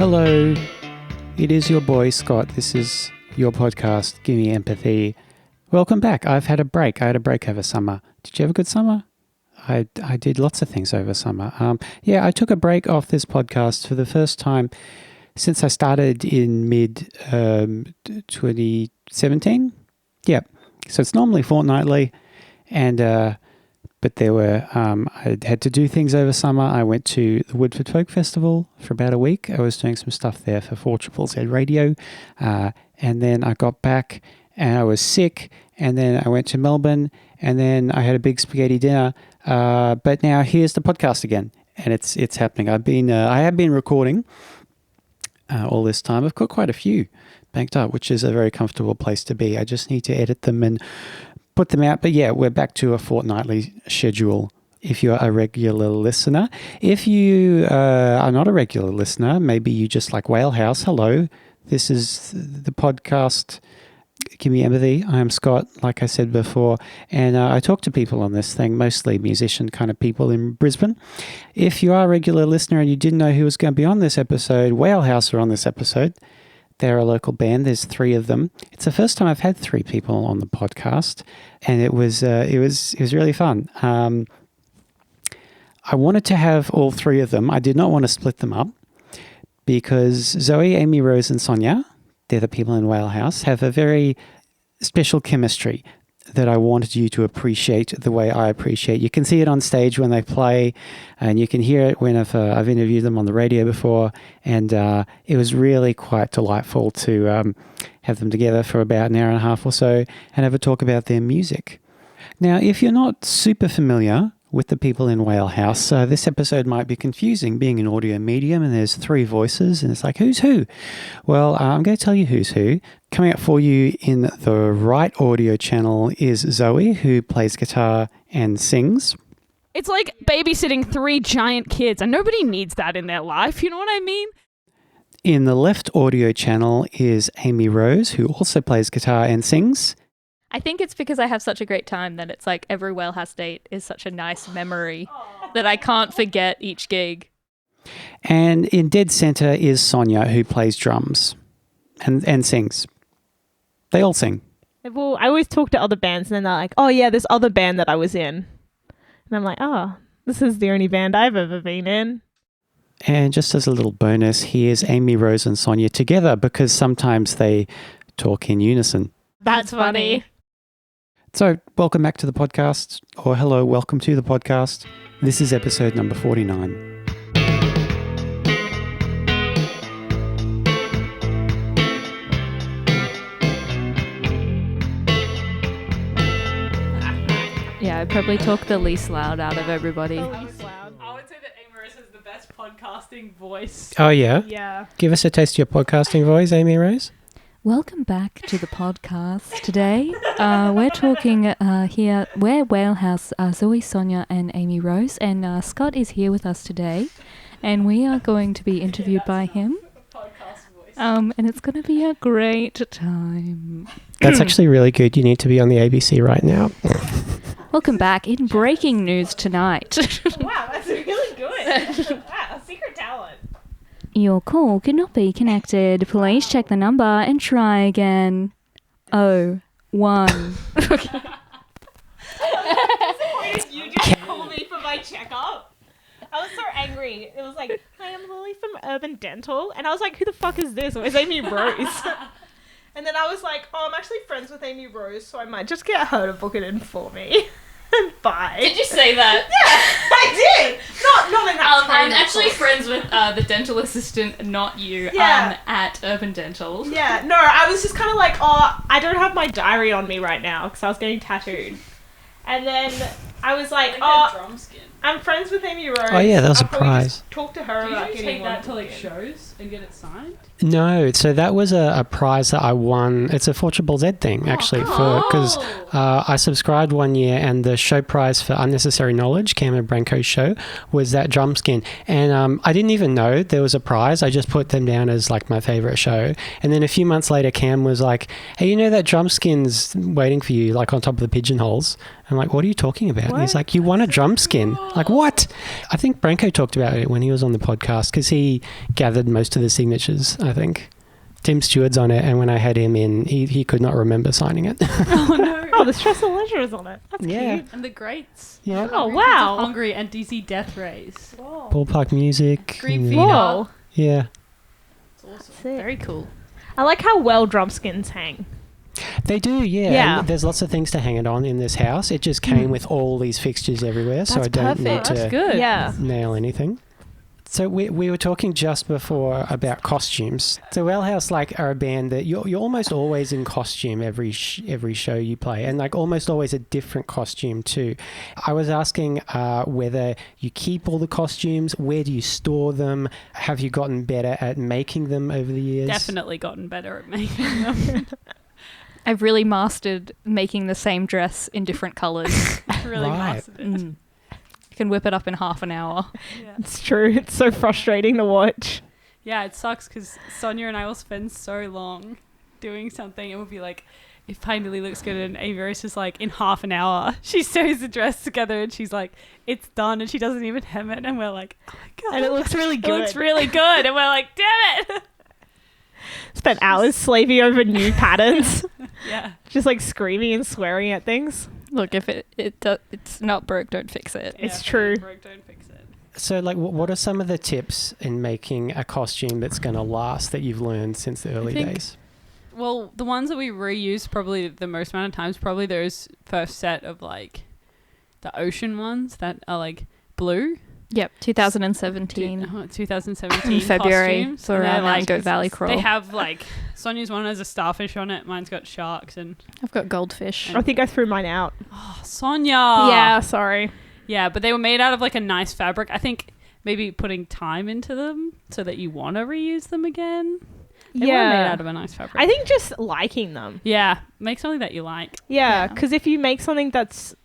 Hello, it is your boy Scott. This is your podcast, Gimme Empathy. Welcome back. I've had a break. I had a break over summer. Did you have a good summer? I did lots of things over summer. I took a break off this podcast for the first time since I started in mid-2017. Yeah, so it's normally fortnightly, and but there were, I had to do things over summer. I went to the Woodford Folk Festival for about a week. I was doing some stuff there for 4ZZZ Radio. And then I got back and I was sick. And then I went to Melbourne and then I had a big spaghetti dinner. But now here's the podcast again. And it's happening. I have been recording all this time. I've got quite a few banked up, which is a very comfortable place to be. I just need to edit them and put them out. But yeah, we're back to a fortnightly schedule if you're a regular listener. If you are not a regular listener, maybe you just like WHALEHOUSE. Hello, this is the podcast, Gimme Empathy. I'm Scott, like I said before, and I talk to people on this thing, mostly musician kind of people in Brisbane. If you are a regular listener and you didn't know who was going to be on this episode, WHALEHOUSE are on this episode. They're a local band. There's three of them. It's the first time I've had three people on the podcast, and it was really fun. I wanted to have all three of them. I did not want to split them up because Zoe, Amy, Rose, and Sonia, they're the people in WHALEHOUSE, have a very special chemistry that I wanted you to appreciate the way I appreciate. You can see it on stage when they play, and you can hear it when I've interviewed them on the radio before, and it was really quite delightful to have them together for about an hour and a half or so and have a talk about their music. Now, if you're not super familiar with the people in WHALEHOUSE, this episode might be confusing, being an audio medium, and there's three voices, and it's like, who's who? Well, I'm going to tell you who's who. Coming up for you in the right audio channel is Zoe, who plays guitar and sings. It's like babysitting three giant kids, and nobody needs that in their life, you know what I mean? In the left audio channel is Amy Rose, who also plays guitar and sings. I think it's because I have such a great time that it's like every WHALEHOUSE date is such a nice memory that I can't forget each gig. And in dead center is Sonia, who plays drums and sings. They all sing. Well, I always talk to other bands and then they're like, oh yeah, this other band that I was in. And I'm like, oh, this is the only band I've ever been in. And just as a little bonus, here's Amy, Rose, and Sonia together because sometimes they talk in unison. That's funny. So, welcome back to the podcast, or hello, welcome to the podcast. This is episode number 49. Yeah, I probably talk the least loud out of everybody. I would say that Amy Rose has the best podcasting voice. Oh, yeah? Yeah. Give us a taste of your podcasting voice, Amy Rose. Welcome back to the podcast today. We're talking here, we're WHALEHOUSE, Zoe, Sonia and Amy Rose, and Scott is here with us today, and we are going to be interviewed by him. And it's going to be a great time. That's actually really good. You need to be on the ABC right now. Welcome back. In breaking news tonight. Wow, that's really good. Wow, secret talent. Your call could not be connected. Please check the number and try again. 01. You just called me for my checkup. I was so angry. It was like, hi, I'm Lily from Urban Dental. And I was like, who the fuck is this? Where's Amy Rose? And then I was like, oh, I'm actually friends with Amy Rose, so I might just get her to book it in for me. Bye. Did you say that? Yeah, I did. Not in that I'm actually friends with the dental assistant, not you, Yeah. at Urban Dental. Yeah, no, I was just kind of like, oh, I don't have my diary on me right now because I was getting tattooed. And then I was like, Drum skin. I'm friends with Amy Rose. Oh, yeah, that was I'll a probably prize. just talk to her Do about you getting take one that to like booked in. shows and get it signed? No, so that was a prize that I won. It's a 4ZZZ thing, actually, because I subscribed one year, and the show prize for Unnecessary Knowledge, Cameron Branco's show, was that drum skin. And I didn't even know there was a prize. I just put them down as like my favorite show. And then a few months later, Cam was like, hey, you know that drum skin's waiting for you, like on top of the pigeonholes. I'm like, what are you talking about? And he's like, you won a drum skin. Like, what? I think Branco talked about it when he was on the podcast because he gathered most to the signatures, I think. Tim Stewart's on it, and when I had him in, he could not remember signing it. Oh no. Oh, the Stress and Leisure is on it. That's Yeah. cute. And the greats. Yeah. Oh, Hungry Kids wow. Are Hungry and DC Death Race. Ballpark music. Green yeah. Feet. Whoa. Yeah. It's awesome. Sick. Very cool. I like how well drum skins hang. They do, yeah. Yeah. And there's lots of things to hang it on in this house. It just came with all these fixtures everywhere, so I That's don't need perfect. to That's good. Yeah. nail anything. So we were talking just before about costumes. So WHALEHOUSE are a band that you're almost always in costume every show you play, and almost always a different costume too. I was asking whether you keep all the costumes, where do you store them, have you gotten better at making them over the years? Definitely gotten better at making them. I've really mastered making the same dress in different colours. Really Right. mastered it. You can whip it up in half an hour. Yeah. It's true. It's so frustrating to watch. Yeah, it sucks because Sonia and I will spend so long doing something and we'll be like, it finally looks good. And Amy Rose is like, in half an hour, she sews the dress together and she's like, it's done. And she doesn't even hem it. And we're like, oh my God. And it looks really It good. looks really good. And we're like, damn it. Spent hours slaving over new patterns. Yeah. Just screaming and swearing at things. Look, if it's not broke, don't fix it. It's Yeah, true. broke, don't fix it. So what are some of the tips in making a costume that's going to last that you've learned since the early think- days? Well, the ones that we reuse probably the most amount of times, probably those first set of the ocean ones that are blue. Yep, 2017 2017 February costumes. for And they're, Goat Valley Crawl. They have Sonia's one has a starfish on it. Mine's got sharks and I've got goldfish. I think I threw mine out. Sonia. Yeah, sorry. Yeah, but they were made out of a nice fabric. I think maybe putting time into them so that you want to reuse them again. They were made out of a nice fabric. I think just liking them. Yeah, make something that you like. Yeah, because if you make something that's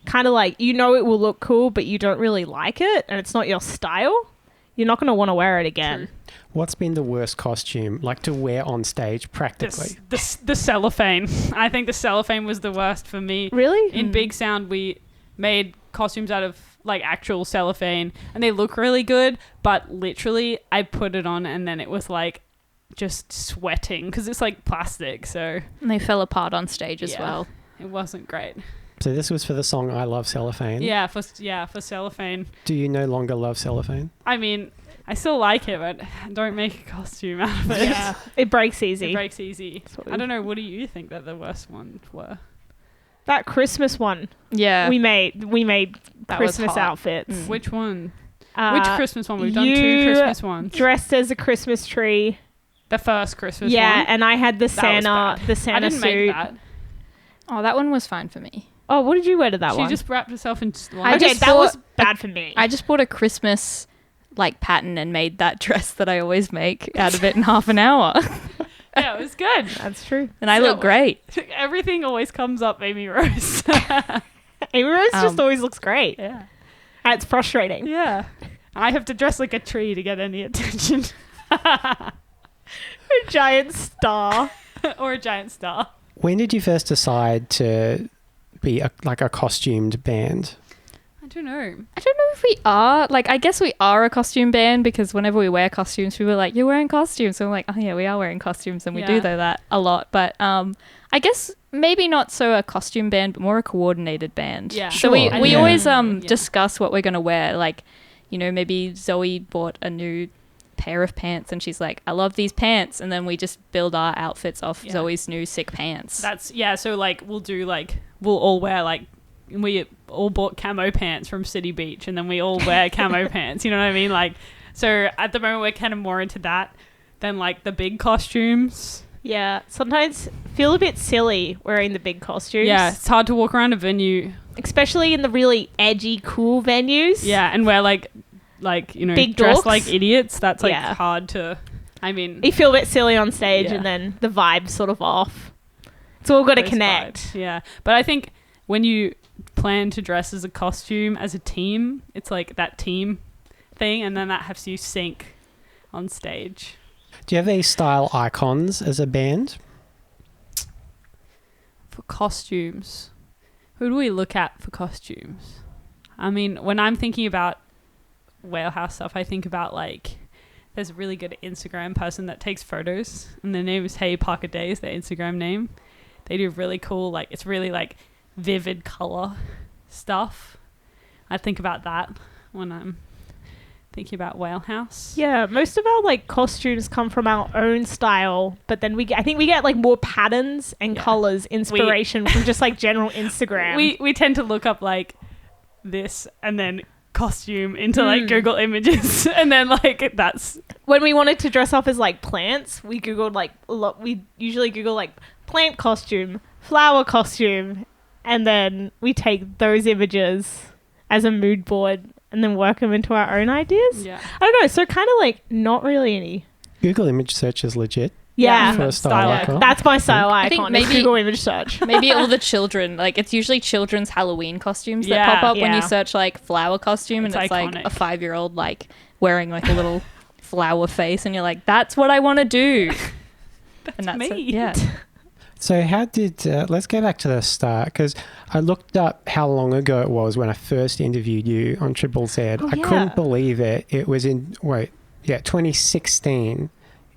kind of it will look cool, but you don't really like it and it's not your style, you're not going to want to wear it again. True. What's been the worst costume to wear on stage practically? The cellophane. I think the cellophane was the worst for me. Really? In Big Sound, we made costumes out of actual cellophane and they look really good, but literally I put it on and then it was just sweating because it's plastic, so And they fell apart on stage as Yeah. well. it wasn't great. So this was for the song I Love Cellophane. Yeah, for cellophane. Do you no longer love cellophane? I mean, I still like it, but don't make a costume out of it. Yeah. It breaks easy. It breaks easy. what I don't know. What do you think that the worst ones were? That Christmas one Yeah. we made That was Christmas hot. outfits. Mm. Which one? Uh, Which Christmas one? We've done 2 you Christmas ones. dressed as a Christmas tree. The first Christmas Yeah, one. and I had the was Santa bad. the I Santa didn't suit. make that. Oh, that one was fine for me. Oh, what did you wear to that She one? just wrapped herself in I Okay, just that was bought bad for me. I just bought a Christmas pattern and made that dress that I always make out of it in half an hour. Yeah, it was good. That's true. And I look great. Everything always comes up Amy Rose. Amy Rose just always looks great. Yeah. And it's frustrating. Yeah. I have to dress like a tree to get any attention. A giant star. Or a giant star. When did you first decide to be a costumed band? I don't know. I don't know if we are. I guess we are a costume band because whenever we wear costumes, people are like, you're wearing costumes. So I'm like, oh yeah, we are wearing costumes and we do Yeah. that a lot. But I guess maybe not so a costume band, but more a coordinated band. Yeah. So we Sure, we yeah. always Yeah. discuss what we're going to wear. Maybe Zoe bought a new pair of pants and she's like, I love these pants. And then we just build our outfits off Yeah. Zoe's new sick pants. That's, yeah, so we'll all wear we all bought camo pants from City Beach and then we all wear camo pants, you know what I mean? So at the moment we're kind of more into that than the big costumes. Yeah. Sometimes feel a bit silly wearing the big costumes. Yeah, it's hard to walk around a venue. Especially in the really edgy, cool venues. Yeah, and wear Big dressed dorks. like idiots. That's Yeah. hard to, I mean, You feel a bit silly on stage Yeah. and then the vibe's sort of off. It's all got to those connect. vibes. Yeah, but I think when you plan to dress as a costume as a team, it's that team thing, and then that has you sync on stage. Do you have any style icons as a band? For costumes, who do we look at for costumes? I mean, when I'm thinking about WHALEHOUSE stuff, I think about there's a really good Instagram person that takes photos, and their name is Hey Parker Day is their Instagram name. They do really cool, like, it's really like vivid color stuff. I think about that when I'm thinking about Whalehouse. Yeah, most of our like costumes come from our own style, but then I think we get like more patterns and colors inspiration from just like general Instagram. We tend to look up like this and then costume into like Google Images, and then like that's when we wanted to dress up as like plants. We googled like a lot. We usually Google like plant costume, flower costume, and then we take those images as a mood board and then work them into our own ideas. yeah. I don't know. So kind of like not really any. Google image search is legit Yeah, for a style icon. that's my style I think icon. maybe- Is Google image search. Maybe all the children, like it's usually children's Halloween costumes that Yeah. pop up when Yeah. you search like flower costume, and It's it's like iconic. a 5-year-old like wearing like a little flower face, and you're like, that's what I want to do. And me. Yeah. So how did, let's go back to the start, because I looked up how long ago it was when I first interviewed you on Triple Z. I couldn't believe it. It was in, 2016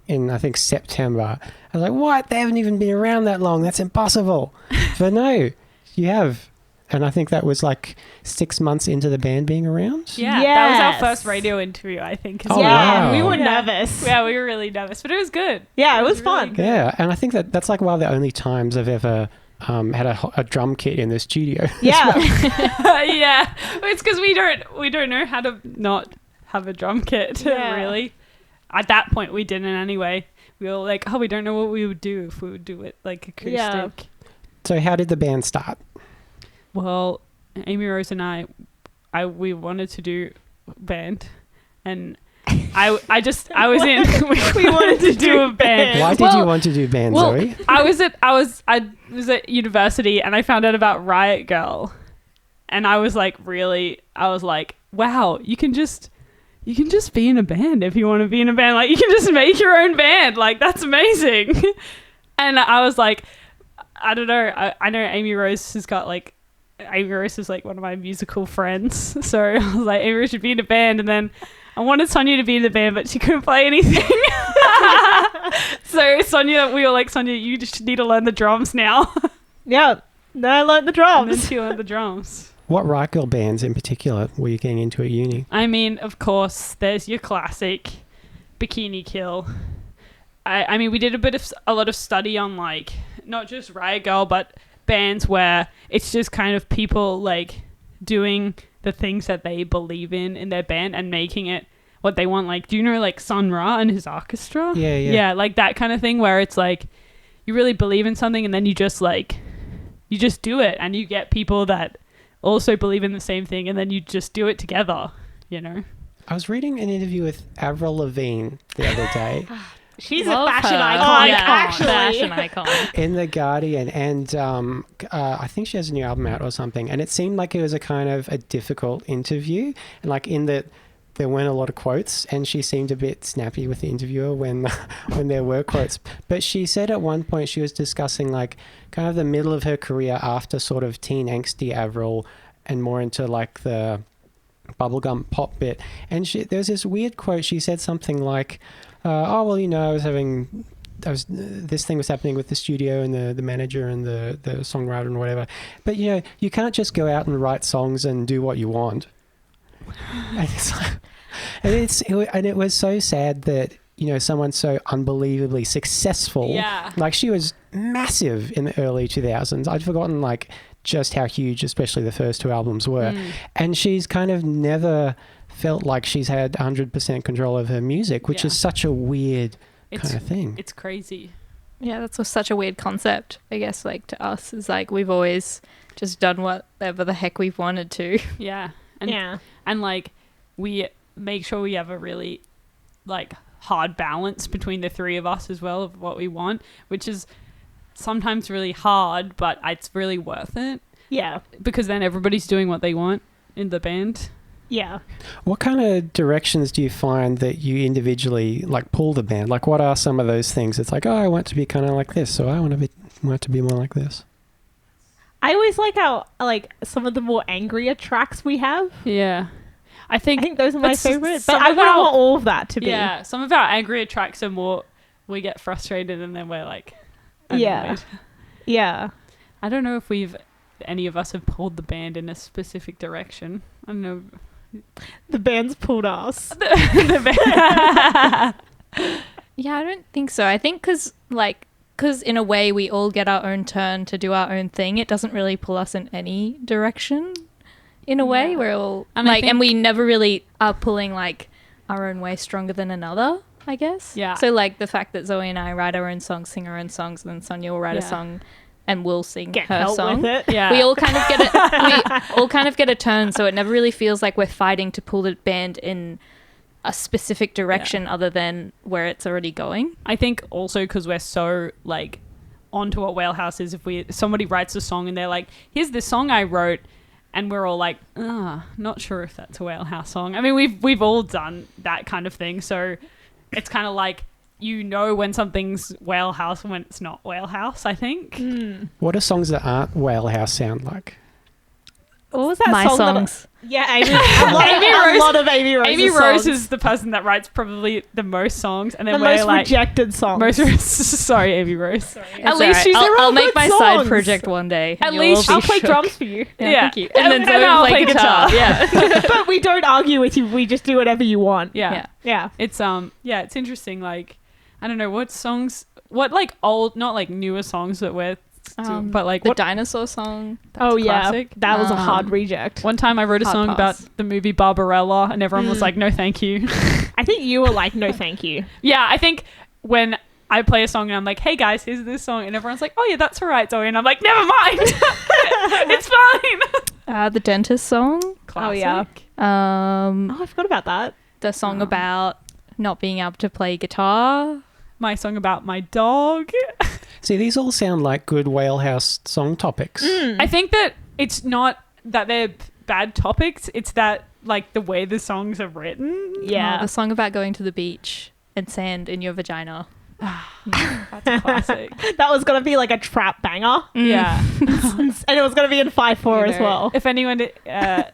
in, I think, September. I was like, what? They haven't even been around that long. That's impossible. But no, you have. And I think that was like 6 months into the band being around. Yeah, that was our Yes. first radio interview, I think. as Oh, well. Yeah, wow. we were Yeah. nervous. Yeah, we were really nervous, but it was good. Yeah, it was really fun. good. Yeah, and I think that's like one of the only times I've ever had a drum kit in the studio. Yeah. Yeah, it's because we don't know how to not have a drum kit. Yeah. Really, at that point we didn't anyway. We were like, oh, we don't know what we would do if we would do it like acoustic. Yeah. So how did the band start? Well, Amy Rose and we wanted to do band, and I was in. We wanted to do a band. Why did you want to do band, Zoe? I was at university, and I found out about Riot Girl, and I was like, wow, you can just be in a band if you want to be in a band. Like, you can just make your own band. Like, that's amazing. And I was like, I don't know. I know Amy Rose is like one of my musical friends. So I was like, Amy Rose should be in a band. And then I wanted Sonia to be in the band, but she couldn't play anything. So we were like, Sonia, you just need to learn the drums now. Yeah. No, I learned the And then drums. she learned the drums. What Riot Girl bands in particular were you getting into at uni? I mean, of course, there's your classic Bikini Kill. I mean, we did a lot of study on like not just Riot Girl, but bands where it's just kind of people like doing the things that they believe in their band and making it what they want. Like, do you know like Sun Ra and his orchestra? Yeah. Yeah, like that kind of thing where it's like you really believe in something and then you just do it, and you get people that also believe in the same thing, and then you just do it together, you know? I was reading an interview with Avril Lavigne the other day She's Love a fashion her. icon, Yeah, actually. fashion icon. in The Guardian, and I think she has a new album out or something, and it seemed like it was a kind of a difficult interview, and like in that there weren't a lot of quotes, and she seemed a bit snappy with the interviewer when there were quotes. But she said at one point she was discussing like kind of the middle of her career after sort of teen angsty Avril and more into like the bubblegum pop bit. And there was this weird quote. She said something like, oh, well, you know, this thing was happening with the studio and the manager and the songwriter and whatever. But, you know, you can't just go out and write songs and do what you want. And it was so sad that, you know, someone so unbelievably successful, Yeah. like she was massive in the early 2000s. I'd forgotten like just how huge, especially the first two albums were. And she's kind of never felt like she's had 100% control of her music, which Yeah. is such a weird It's kind of thing. it's crazy. Yeah, that's such a weird concept, I guess, like to us. Is like we've always just done whatever the heck we've wanted to. Yeah. Yeah. And like we make sure we have a really like hard balance between the three of us as well of what we want, which is sometimes really hard, but it's really worth it Yeah. because then everybody's doing what they want in the band. Yeah. What kind of directions do you find that you individually like pull the band? Like what are some of those things? It's like, oh, I want to be kind of like this, so I want to be more like this. I always like some of the more angrier tracks we have. Yeah. I think those are my but favorite. some But I of wouldn't our- want all of that to be. Yeah, some of our angrier tracks are more. We get frustrated and then we're like, Yeah. annoyed. Yeah. I don't know if any of us have pulled the band in a specific direction. I don't know. The band's pulled us. The band. Yeah, I don't think so. I think because in a way we all get our own turn to do our own thing. It doesn't really pull us in any direction. In a way, we're all And I and we never really are pulling like our own way stronger than another, I guess. Yeah. So like the fact that Zoe and I write our own songs, sing our own songs, and then Sonia will write a Yeah. song, and we'll sing Get her help song. with it. Yeah. We all kind of get it. We all kind of get a turn, so it never really feels like we're fighting to pull the band in a specific direction other than where it's already going. I think also because we're so like onto what Whalehouse is. If somebody writes a song and they're like, "Here's this song I wrote," and we're all like, not sure if that's a Whalehouse song. I mean, we've all done that kind of thing, so it's kind of like when something's Whalehouse and when it's not Whalehouse. I think. What are songs that aren't Whalehouse sound like? What was that My song? songs. Yeah, Amy. A lot of Amy Rose. Amy Rose is the person that writes probably the most songs, and then the we're most like rejected songs. sorry, Amy Rose. At least she's- I'll make good my side songs. project one day. At and you'll least all I'll be play shook. drums for you. Yeah, Yeah. thank you. And then And Zoe I'll will play play guitar. Yeah. But we don't argue with you. We just do whatever you want. Yeah. Yeah. It's it's interesting. Like, I don't know what like old, not like newer songs that we're, but like the what dinosaur song. Oh yeah, classic. that was a hard reject. One time I wrote a Hard song pass. about the movie Barbarella, and everyone was like, "No, thank you." I think you were like, no, thank you. Yeah, I think when I play a song and I'm like, "Hey guys, here's this song," and everyone's like, "Oh yeah, that's alright, Zoe," and I'm like, "Never mind, it's fine." The dentist song. Classic. yeah. Um, Oh, I forgot about that. the song about not being able to play guitar. My song about my dog. See, these all sound like good Whalehouse song topics. I think that it's not that they're bad topics; it's that like the way the songs are written. Yeah. The song about going to the beach and sand in your vagina. That's a classic. That was gonna be like a trap banger, Yeah. and it was gonna be in 5/4 as well. If anyone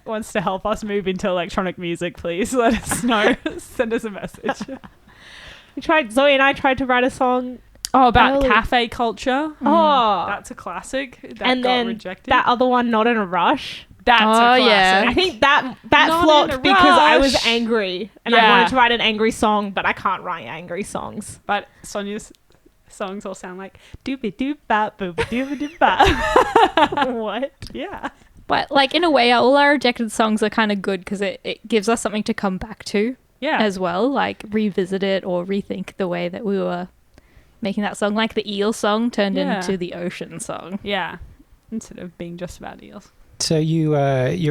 wants to help us move into electronic music, please let us know. Send us a message. Zoe and I tried to write a song. Oh, about Early- cafe culture. Oh, That's a classic. That and got then rejected. that other one, Not in a Rush. That's Oh, a yeah. classic. I think that Not in a flopped because I was rush. angry and I Yeah. wanted to write an angry song, but I can't write angry songs. But Sonia's songs all sound like doobie doop bap boobie doobie doop bap. What? Yeah. But like in a way, all our rejected songs are kind of good because it gives us something to come back to Yeah. as well, like revisit it or rethink the way that we were making that song. Like the eel song turned Yeah. into the ocean song. Yeah. Instead of being just about eels. So you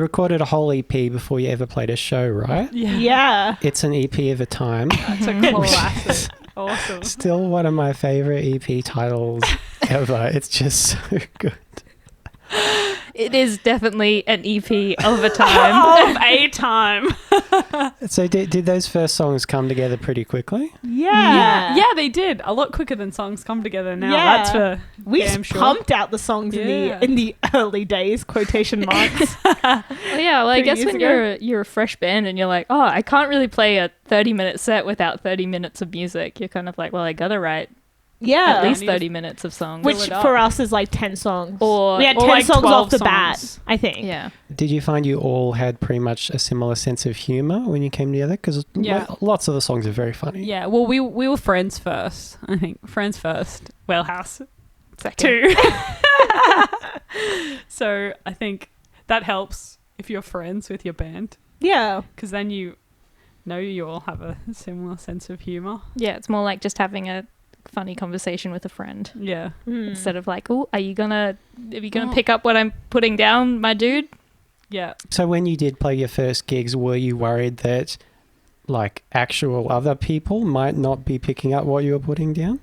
recorded a whole EP before you ever played a show, right? Yeah. It's an EP of a time. That's a classic. Awesome. Still one of my favorite EP titles ever. It's just so good. It is definitely an EP of a time. Of a time. So did those first songs come together pretty quickly? Yeah. Yeah, they did. A lot quicker than songs come together now. Yeah. That's for We damn just sure. pumped out the songs Yeah. in the early days, quotation marks. Well, yeah, well, I 3 guess years when ago. you're a fresh band and you're like, oh, I can't really play a 30-minute set without 30 minutes of music. You're kind of like, well, I gotta write Yeah. at least I need 30 minutes of songs. Which it up. for us is like 10 songs. Or- we had or 10 like songs 12 off the bat, songs. I think. yeah. Did you find you all had pretty much a similar sense of humour when you came together? Because Yeah. lots of the songs are very funny. Yeah, well, we were friends first, I think. Friends first. Whalehouse Second. two. So I think that helps if you're friends with your band, Yeah. because then you know you all have a similar sense of humour. Yeah, it's more like just having a funny conversation with a friend Yeah. instead of like, oh, are you gonna Oh. pick up what I'm putting down, my dude? Yeah. So when you did play your first gigs, were you worried that like actual other people might not be picking up what you were putting down?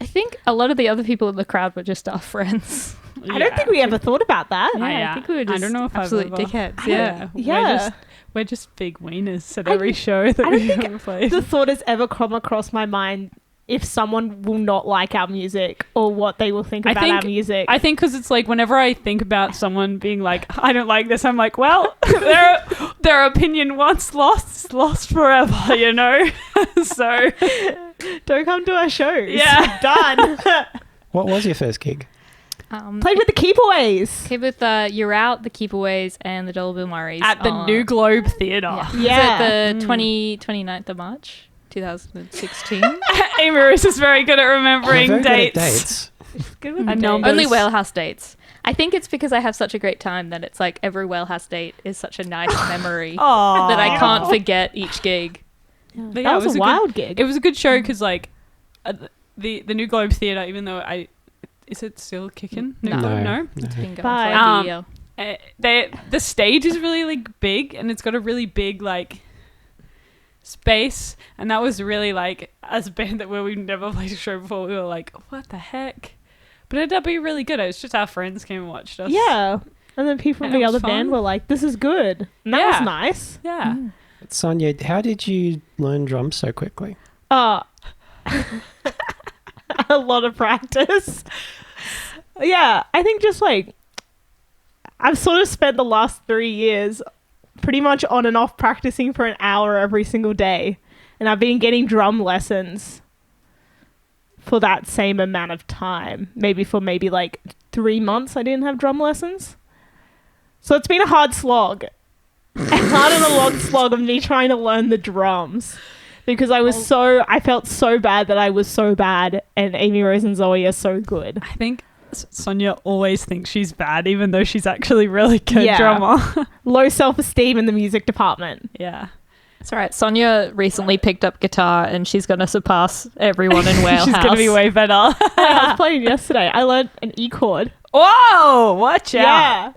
I think a lot of the other people in the crowd were just our friends. I don't think we ever thought about that. I think we were I just don't know if I've absolute ever- dickheads. I Yeah. don't- Yeah. We're just big wieners at I- every show that I don't we think ever played. The thought has ever come across my mind if someone will not like our music or what they will think about our music. I think because it's like whenever I think about someone being like, I don't like this, I'm like, well, their opinion once lost is lost forever, you know? So don't come to our shows. Yeah. Done. What was your first gig? Played with the Keepaways. Okay, with You're Out, the Keepaways, and the Dollar Bill Murrays. at the New Globe Theatre. Yeah. It's at the 29th of March, 2016. Amy Rose is very good at remembering You're very good at dates. dates. Good with And the numbers. Only Whalehouse dates. I think it's because I have such a great time that it's like every Whalehouse date is such a nice memory Aw. that I can't forget each gig. But That yeah, was it a good- wild gig. It was a good show because like the New Globe Theatre, even though is it still kicking? No. It's been going Bye. for like a year. The stage is really like big and it's got a really big like space, and that was really like, as a band that where we've never played a show before, we were like, what the heck? But it ended up being really good. It was just our friends came and watched us. Yeah. And then people And from it the was other band fun. were like, this is good. And that Yeah. was nice. Yeah. Sonia, how did you learn drums so quickly? A lot of practice. Yeah, I think just like I've sort of spent the last 3 years pretty much on and off practicing for an hour every single day. And I've been getting drum lessons for that same amount of time. Maybe like 3 months I didn't have drum lessons. So it's been a hard slog. Harder than a long slog of me trying to learn the drums. Because I felt so bad that I was so bad, and Amy Rose and Zoe are so good. I think Sonia always thinks she's bad, even though she's actually really good Yeah. drummer. Low self-esteem in the music department. Yeah. It's all right. Sonia recently picked up guitar and she's going to surpass everyone in Whalehouse. She's going to be way better. I was playing yesterday. I learned an E chord. Whoa! Watch out. Yeah.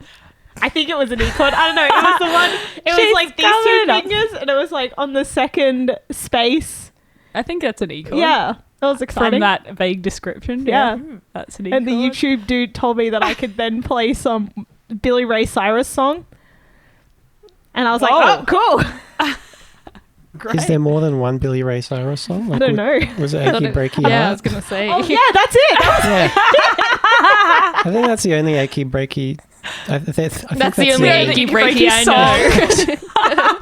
I think it was an E chord. I don't know. It was the one. It She's was like these coming two up. fingers, and it was like on the second space. I think that's an E chord. Yeah. That was From exciting. that vague description. Yeah. That's an E And chord. the YouTube dude told me that I could then play some Billy Ray Cyrus song. And I was like, Whoa. oh, cool. Great. Is there more than one Billy Ray Cyrus song? I don't know. Was it Achy Breaky Yeah, I Heart? was going to say. Oh, yeah, that's it. Yeah. I think that's the only Achy Breaky. I think That's the only achy breaky I know.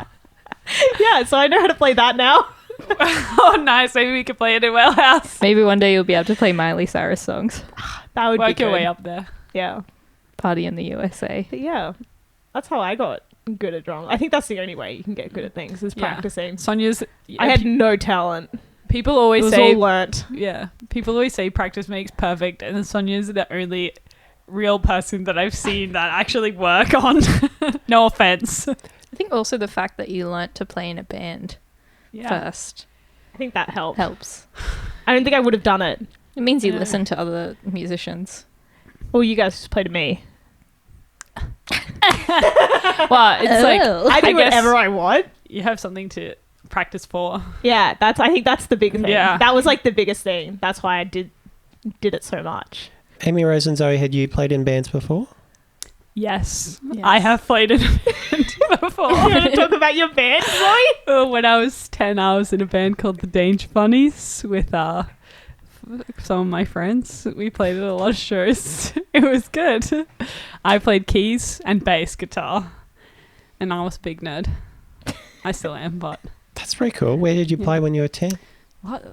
Yeah, so I know how to play that now. Oh, nice. Maybe we could play it in Whalehouse. Maybe one day you'll be able to play Miley Cyrus songs. That would Work be your good. way up there. Yeah. Party in the USA. But yeah, that's how I got good at drums. I think that's the only way you can get good at things is Yeah. practicing. Sonia's. I had no talent. People It always was say. all learnt. Yeah. People always say practice makes perfect, and then Sonia's the only real person that I've seen that actually work on. No offense. I think also the fact that you learnt to play in a band Yeah. first I think that helped. helps. I don't think I would have done it. It means you Yeah. listen to other musicians. Well, you guys just play to me. Well, it's like Oh. I do I guess- whatever I want. you have something to practice for. Yeah, I think that's the big thing. Yeah. That was like the biggest thing. That's why I did it so much. Amy Rose and Zoe, had you played in bands before? Yes. Yes. I have played in a band You before. want to talk about your band, Zoe? When I was 10, I was in a band called the Danger Bunnies with some of my friends. We played at a lot of shows. It was good. I played keys and bass guitar, and I was a big nerd. I still am, but That's very cool. Where did you play when you were 10?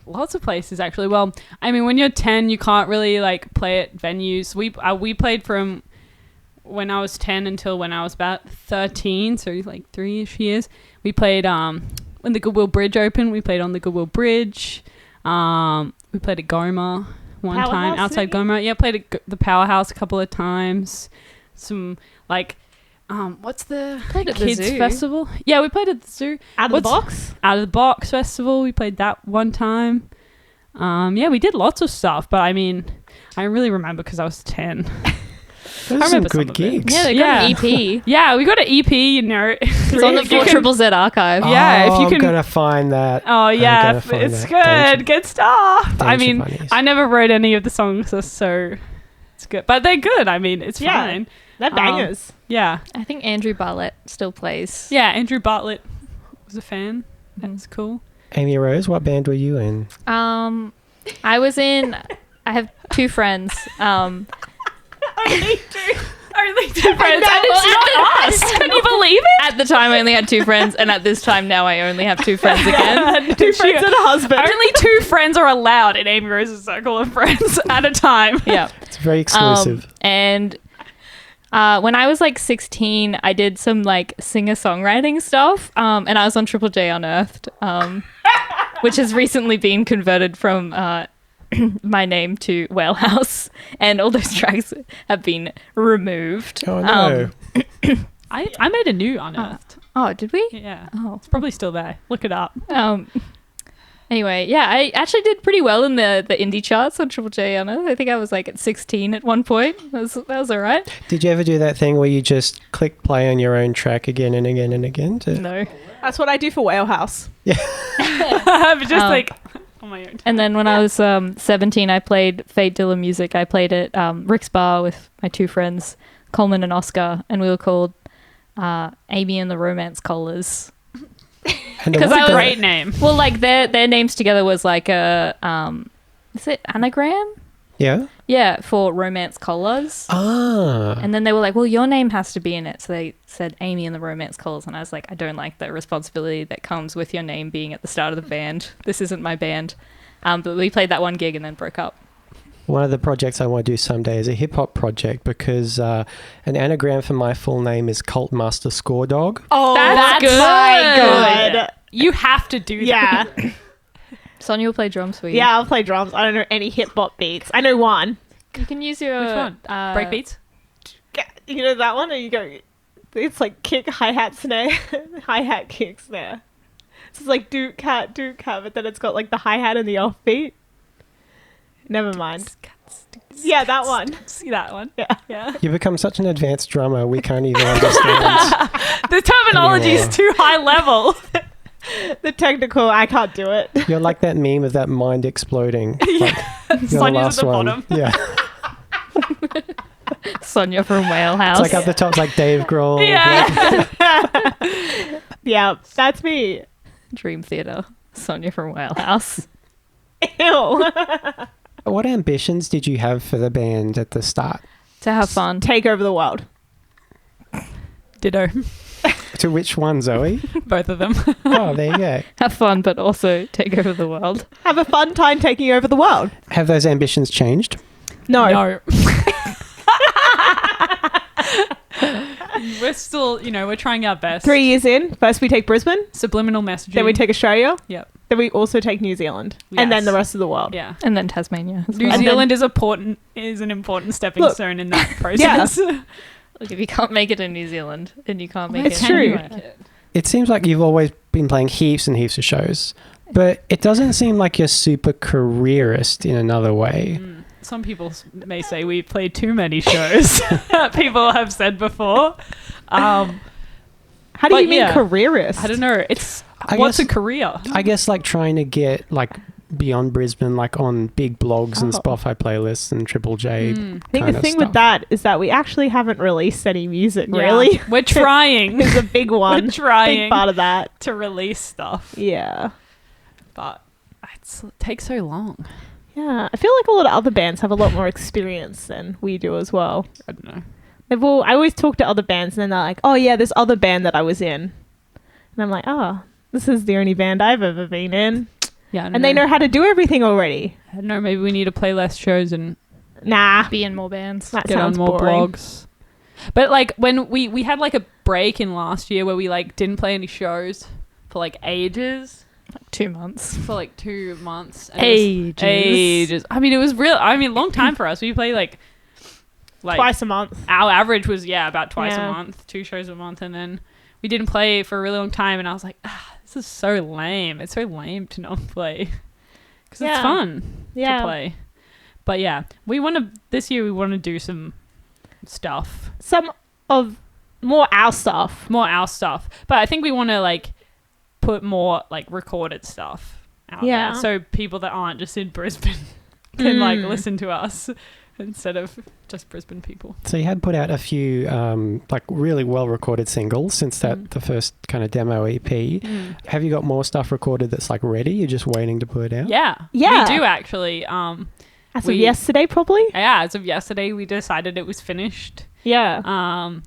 lots of places actually. Well, I mean, when you're 10, you can't really like play at venues. We played from when I was 10 until when I was about 13, so like 3-ish years. We played when the Goodwill Bridge opened. We played on the Goodwill Bridge. We played at Goma one time Powerhouse, outside didn't you? Goma. Yeah, played at the Powerhouse a couple of times. Some like what's the Played at the kids zoo. festival? Yeah, we played at the zoo. Out of What's- the box? Out of the Box Festival. We played that one time. Yeah, we did lots of stuff, but I mean, I really remember because I was 10. Those are some remember some good of it. gigs. Yeah, they got an EP. Yeah, we got an EP, you know. It's on the If you 4ZZZ archive. Yeah, if you I'm can- gonna find that. Oh, yeah, gonna find it's that. good. Good stuff. I Danger mean, Bunnies. I never wrote any of the songs, so it's good. But they're good. I mean, it's Yeah. fine. They're bangers. Yeah. I think Andrew Bartlett still plays. Yeah, Andrew Bartlett was a fan. Mm. That's cool. Amy Rose, what band were you in? I have two friends. Only two. Only two friends, and it's not us. Can you believe it? At the time, I only had two friends, and at this time now, I only have two friends again. Two friends and a husband. Only two friends are allowed in Amy Rose's circle of friends at a time. Yeah. It's very exclusive. And when I was like 16, I did some like singer-songwriting stuff, and I was on Triple J Unearthed, which has recently been converted from my name to WHALEHOUSE, and all those tracks have been removed. Oh no. I made a new Unearthed. Oh, did we? Yeah. Oh. It's probably still there. Look it up. Anyway, yeah, I actually did pretty well in the indie charts on Triple J Unearthed. I think I was like at 16 at one point. That was all right. Did you ever do that thing where you just click play on your own track again and again and again? No. That's what I do for Whalehouse. But just like on my own. And then when I was 17, I played Fate Dilla Music. I played at Rick's Bar with my two friends, Coleman and Oscar, and we were called Amy and the Romance Collars. Because that's a great name. Well, like their names together was like a is it anagram? Yeah. Yeah, for Romance Collars. Ah. And then they were like, well, your name has to be in it. So they said Amy and the Romance Collars. And I was like, I don't like the responsibility that comes with your name being at the start of the band. This isn't my band. But we played that one gig and then broke up. One of the projects I want to do someday is a hip hop project because an anagram for my full name is Cult Master Score Dog. Oh, That's good. my God. You have to do Yeah. that. Sonia will play drums for you. Yeah, I'll play drums. I don't know any hip hop beats. I know one. You can use your... Which one? Break beats? You know that one? Or you go... It's like kick, hi-hat, snare. Hi-hat, kick, snare. So it's like doot-cat, but then it's got like the hi-hat and the offbeat. Never mind. Yeah, that one. See that one? Yeah. You become such an advanced drummer, we can't even understand. The terminology is too high level. The technical, I can't do it. You're like that meme of that mind exploding. Like, you're the Sonia's last at the one. bottom. Yeah. Sonia from WHALEHOUSE. It's like up the top, it's like Dave Grohl. Yeah. Yeah, that's me. Dream Theater. Sonia from WHALEHOUSE. Ew. What ambitions did you have for the band at the start? To have fun. Take over the world. Ditto. To which one, Zoe? Both of them. Oh, there you go. Have fun, but also take over the world. Have a fun time taking over the world. Have those ambitions changed? No. We're still, we're trying our best. 3 years in, first we take Brisbane, Subliminal messaging. then we take Australia, Yep. then we also take New Zealand, and then Yes. the rest of the world. Yeah. And then Tasmania. As New well. Zealand is an important stepping Look. stone in that process. Look, if you can't make it in New Zealand, then you can't make It's it true. anywhere. It seems like you've always been playing heaps and heaps of shows, but it doesn't seem like you're super careerist in another way. Some people may say we play too many shows. People have said before. How do you But mean yeah. careerist? I don't know. It's I what's guess- a career? I guess like trying to get like beyond Brisbane, like on big blogs and Oh. Spotify playlists and Triple J. I think kind the of thing stuff. with that is that we actually haven't released any music, Yeah. really. We're trying. Is a big one. We're trying Big part of that. to release stuff, Yeah. but it takes so long. Yeah. I feel like a lot of other bands have a lot more experience than we do as well. I don't know. I always talk to other bands and then they're like, oh yeah, this other band that I was in. And I'm like, oh, this is the only band I've ever been in. Yeah, I don't And they know how to do everything already. I don't know. Maybe we need to play less shows and Nah. Be in more bands. That get on sounds more boring. blogs. But like when we had like a break in last year where we like didn't play any shows for like ages. 2 months. For like 2 months. And it was Ages. ages. I mean, it was long time for us. We play like Twice a month. our average was about twice Yeah. a month, 2 shows a month, and then we didn't play for a really long time. And I was like, this is so lame. It's so lame to not play because it's Yeah. fun Yeah. to play. But yeah, this year we want to do some stuff, Some of more our stuff. more our stuff. But I think we want to like put more like recorded stuff out Yeah. there, so people that aren't just in Brisbane can like Mm. listen to us instead of just Brisbane people. So you had put out a few like really well recorded singles since the first kind of demo EP. Have you got more stuff recorded that's like ready? You're just waiting to put it out? Yeah. Yeah. We do actually. As of yesterday, probably. Yeah, as of yesterday, we decided it was finished. Yeah.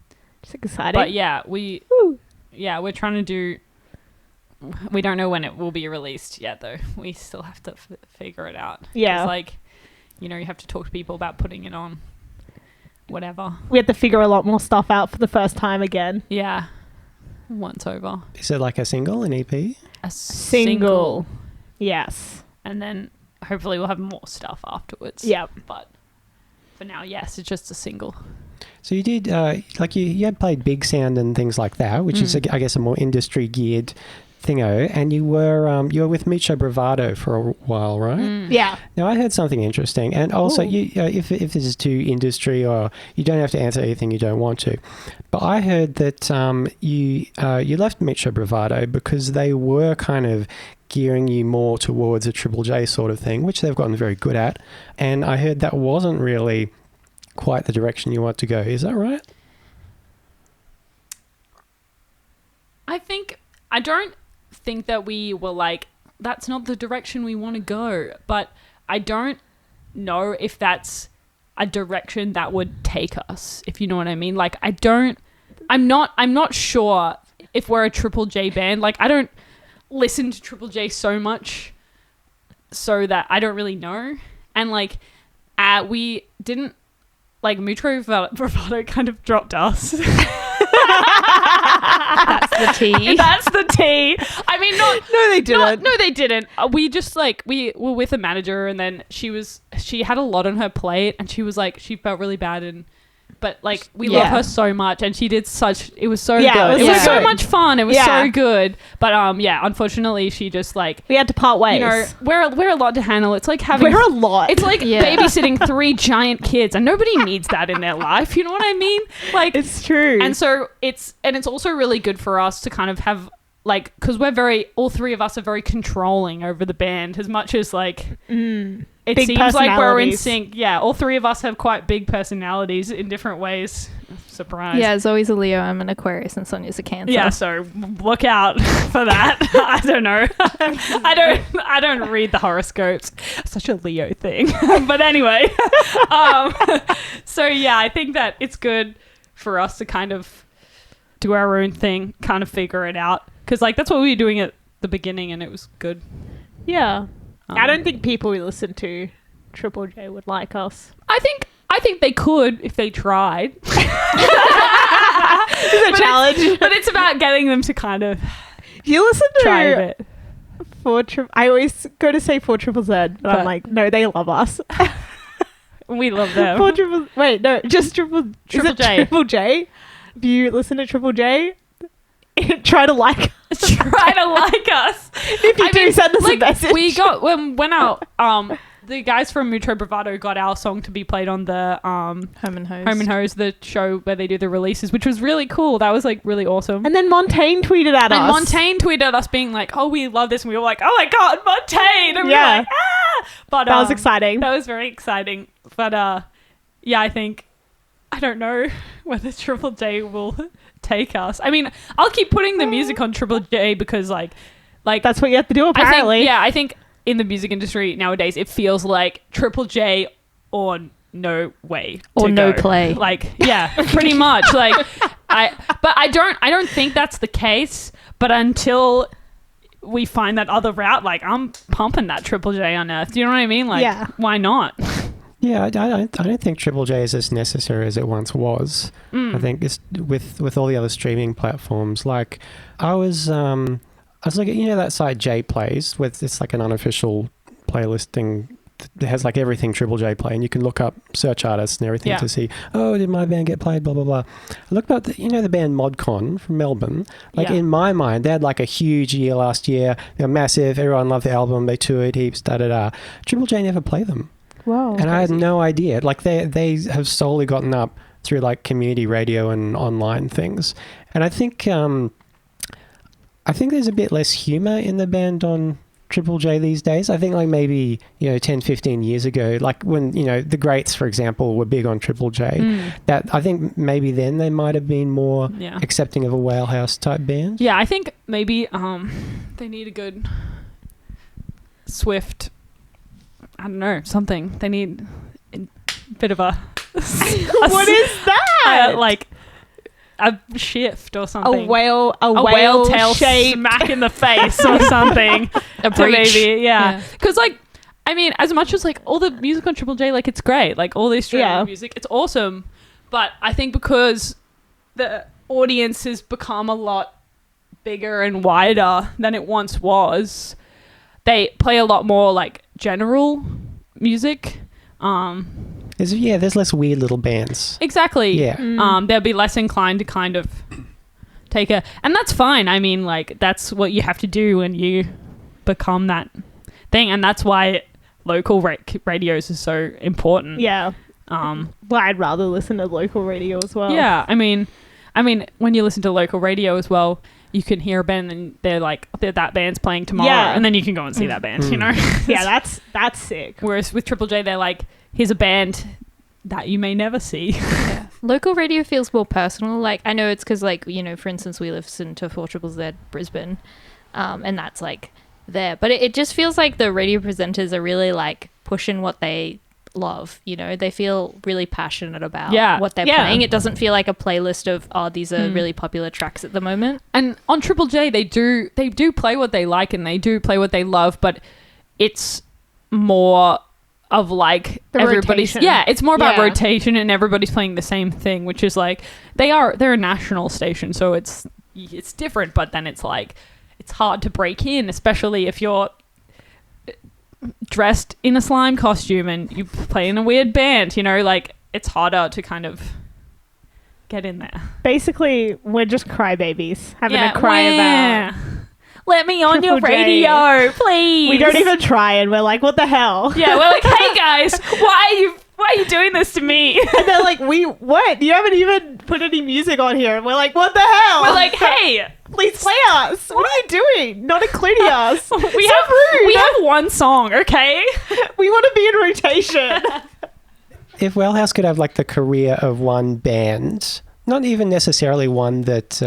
It's exciting. But yeah, we're trying to do. We don't know when it will be released yet, though. We still have to figure it out. Yeah. 'Cause, like, you know, you have to talk to people about putting it on. Whatever. We had to figure a lot more stuff out for the first time again. Yeah. Once over. Is it like a single, an EP? A Single. Yes. And then hopefully we'll have more stuff afterwards. Yep. But for now, yes, it's just a single. So you did, like you had played Big Sound and things like that, which is, I guess, a more industry geared thingo, and you were with Mucho Bravado for a while, right? Yeah. Now I heard something interesting, and also if this is too industry, or you don't have to answer anything you don't want to, but I heard that you left Mucho Bravado because they were kind of gearing you more towards a Triple J sort of thing, which they've gotten very good at, and I heard that wasn't really quite the direction you want to go. Is that right? I don't think that we were like, that's not the direction we want to go, but I don't know if that's a direction that would take us, if you know what I mean. Like, I'm not sure if we're a Triple J band. Like, I don't listen to Triple J so much so that I don't really know. And like, we didn't, like, Mucho Bravado kind of dropped us. That's the tea. That's the tea. I mean, no, they didn't. No, they didn't. We just like, we were with a manager, and then she had a lot on her plate, and she was like, she felt really bad, but like, we love her so much, and she did it was so good. It was so much fun. It was so good. But unfortunately, she just like, we had to part ways. You know, we're a lot to handle. It's like having We're a lot. It's like babysitting 3 giant kids, and nobody needs that in their life. You know what I mean? Like, it's true. And so it's also really good for us to kind of have, like, because all 3 of us are very controlling over the band, as much as like it big seems like we're in personalities. sync. Yeah, all 3 of us have quite big personalities in different ways. Surprise. Yeah, Zoe's a Leo, I'm an Aquarius, and Sonia's a Cancer. Yeah, so look out for that. I don't know. I don't read the horoscopes. Such a Leo thing. But anyway, so yeah, I think that it's good for us to kind of do our own thing, kind of figure it out, because like that's what we were doing at the beginning, and it was good. Yeah. I don't think people who listen to Triple J would like us. I think they could if they tried. It's a challenge. But it's about getting them to kind of You listen to try a bit. I always go to say 4 Triple Z, but I'm like, no, they love us. We love them. 4 Triple. Wait, no, just Triple Triple is it J. Triple J. If you listen to Triple J, try to like us. Try to like us. If you do, send us a message. We got when our the guys from Mucho Bravado got our song to be played on the Home and Hose. Home and Hose, the show where they do the releases, which was really cool. That was like really awesome. And then Montaigne tweeted at us. And Montaigne tweeted at us being like, "Oh, we love this," and we were like, "Oh my god, Montaigne!" And we were like, "Ah!" But that was exciting. That was very exciting. But yeah, I don't know whether Triple J will take us. I mean, I'll keep putting the music on Triple J because like that's what you have to do apparently. I think in the music industry nowadays it feels like Triple J or no way or to no go. play. Like, yeah, pretty much. Like, I don't think that's the case. But until we find that other route, like, I'm pumping that Triple J on Earth. Do you know what I mean? Like, why not? Yeah, I don't think Triple J is as necessary as it once was. I think it's with all the other streaming platforms. Like, I was looking, that site J Plays, with it's like an unofficial playlisting that has like everything Triple J play, and you can look up search artists and everything to see, oh, did my band get played, blah blah blah. I looked up the band Modcon from Melbourne. Like, in my mind, they had like a huge year last year. They were massive. Everyone loved the album. They toured heaps. Triple J never play them. Wow. And I had no idea. Like, they have solely gotten up through like community radio and online things. And I think there's a bit less humor in the band on Triple J these days. I think like maybe, 10, 15 years ago, like when, the greats, for example, were big on Triple J, that I think maybe then they might have been more accepting of a Whalehouse type band. Yeah, I think maybe they need a good swift, I don't know, something. They need a bit of a... What is that? Like a shift or something. A whale tail shape. smack in the face or something. A breach. Maybe, yeah. Because like, I mean, as much as like all the music on Triple J, like it's great. Like all the Australian music, it's awesome. But I think because the audience has become a lot bigger and wider than it once was, they play a lot more like general music. There's less weird little bands. Exactly. Yeah. They'll be less inclined to kind of and that's fine. I mean, like that's what you have to do when you become that thing, and that's why local radios is so important. Yeah. Well, I'd rather listen to local radio as well. Yeah. I mean, when you listen to local radio as well, you can hear a band and they're that band's playing tomorrow, and then you can go and see that band. You know. Yeah, that's sick. Whereas with Triple J, they're like, here's a band that you may never see. Local radio feels more personal. Like, I know it's because, like, for instance, we listen to 4ZZZ Brisbane, and that's, like, there. But it just feels like the radio presenters are really, like, pushing what they love, They feel really passionate about what they're playing. It doesn't feel like a playlist of, these are really popular tracks at the moment. And on Triple J, they do play what they like and they do play what they love, but it's more of like the everybody's rotation. It's more about rotation, and everybody's playing the same thing, which is like they're a national station, so it's different, but then it's like it's hard to break in, especially if you're dressed in a slime costume and you play in a weird band, like it's harder to kind of get in there. Basically, we're just crybabies having a cry about let me on your Triple J. radio, please. We don't even try, and we're like, what the hell? Yeah, we're like, hey guys, why are you doing this to me? And they're like, what? You haven't even put any music on here. And we're like, what the hell? We're like, hey, please play us. What are you doing? Not including us. We have one song, okay? We want to be in rotation. If Whalehouse could have like the career of one band, not even necessarily one that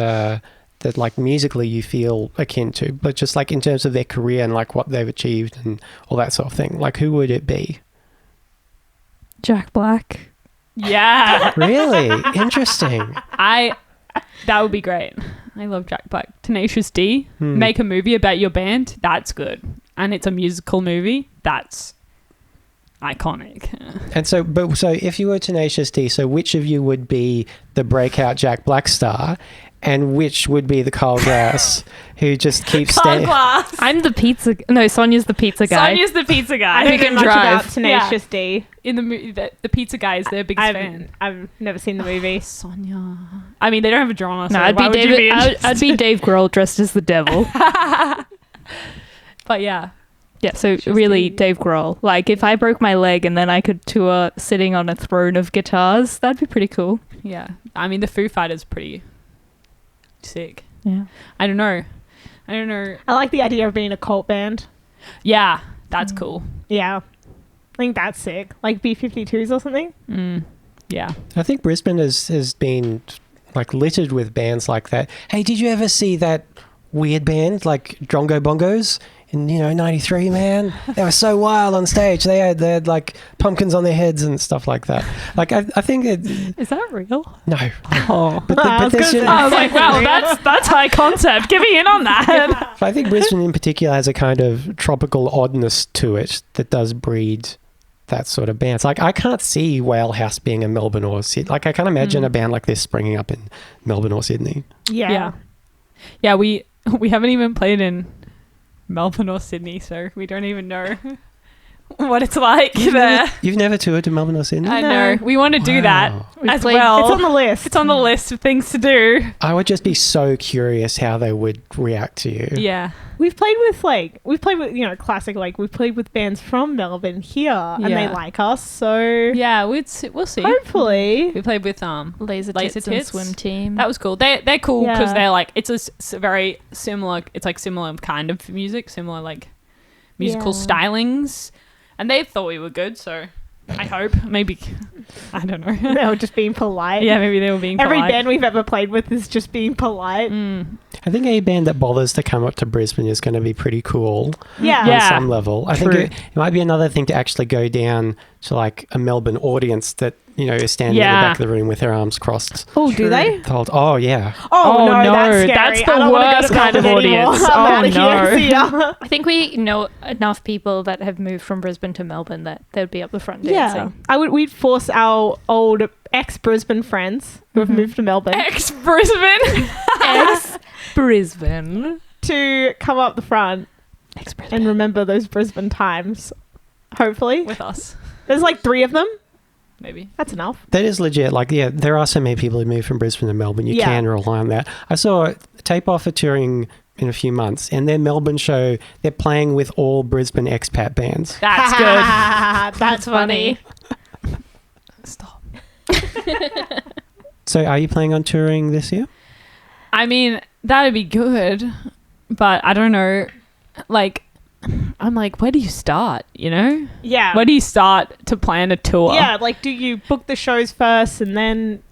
like musically you feel akin to, but just like in terms of their career and like what they've achieved and all that sort of thing, like who would it be? Jack Black. Yeah. Really? Interesting. That would be great. I love Jack Black. Tenacious D. Make a movie about your band. That's good. And it's a musical movie. That's iconic. And so if you were Tenacious D, so which of you would be the breakout Jack Black star, and which would be the Carl Glass who just keeps staying? I'm the pizza. No, Sonia's the pizza guy. Sonya's the pizza guy. I don't know can much drive. about Tenacious D. In the movie, the pizza guy is their biggest fan. I've never seen the movie. Sonia. I mean, they don't have a drama. No, So I'd why be would you David. I'd be Dave Grohl dressed as the devil. But yeah. Yeah, so really Dave Grohl. Like, if I broke my leg and then I could tour sitting on a throne of guitars, that'd be pretty cool. Yeah. I mean, the Foo Fighters pretty sick. Yeah. I don't know. I like the idea of being a cult band. Yeah, that's cool. Yeah. I think that's sick. Like B-52s or something. Yeah. I think Brisbane has been like littered with bands like that. Hey, did you ever see that weird band like Drongo Bongos in 93, man? They were so wild on stage. They had like pumpkins on their heads and stuff like that. Like I think Is that real? no. Oh. But there's I was like, wow, that's high concept. Give me in on that. I think Brisbane in particular has a kind of tropical oddness to it that does breed that sort of bands. Like I can't see Whalehouse being a Melbourne or Sydney. Like I can't imagine a band like this springing up in Melbourne or Sydney. Yeah. Yeah, we haven't even played in Melbourne or Sydney, so we don't even know what it's like there. You've never toured to Melbourne or Sydney? I know. We want to do that as well. It's on the list. It's on the list of things to do. I would just be so curious how they would react to you. Yeah. We've played with classic, like we've played with bands from Melbourne here and they like us, so Yeah, we'll see. hopefully. We played with Laser Laser Tits and Tits. Swim Team. That was cool. They're cool because Yeah. they're like, it's a very similar, it's like similar kind of music, similar like musical stylings, and they thought we were good. So I hope, maybe, I don't know. They were just being polite. Yeah, maybe they were being Every polite. band we've ever played with is just being polite. I think a band that bothers to come up to Brisbane is going to be pretty cool Yeah. on Yeah. some level. I think it might be another thing to actually go down to like a Melbourne audience that, you know, is standing at the back of the room with their arms crossed. Oh, do they? Told, oh, yeah. Oh, no, that's scary. that's the I don't wanna go worst to kind of Melbourne anymore. audience. I'm Oh, outta here. no. See ya. I think we know enough people that have moved from Brisbane to Melbourne that they'd be up the front dancing. We'd force our old ex-Brisbane friends who have moved to Melbourne Ex-Brisbane. Brisbane. to come up the front and remember those Brisbane times. Hopefully. With us, There's like 3 of them. maybe. That's enough. That is legit. Like, yeah, there are so many people who move from Brisbane to Melbourne. You can rely on that. I saw Tape Off are touring in a few months, and their Melbourne show, they're playing with all Brisbane expat bands. That's good. That's funny. Stop. So are you planning on touring this year? I mean, that'd be good, but I don't know. Like, I'm like, where do you start? You know? Yeah. Where do you start to plan a tour? Yeah, like, do you book the shows first and then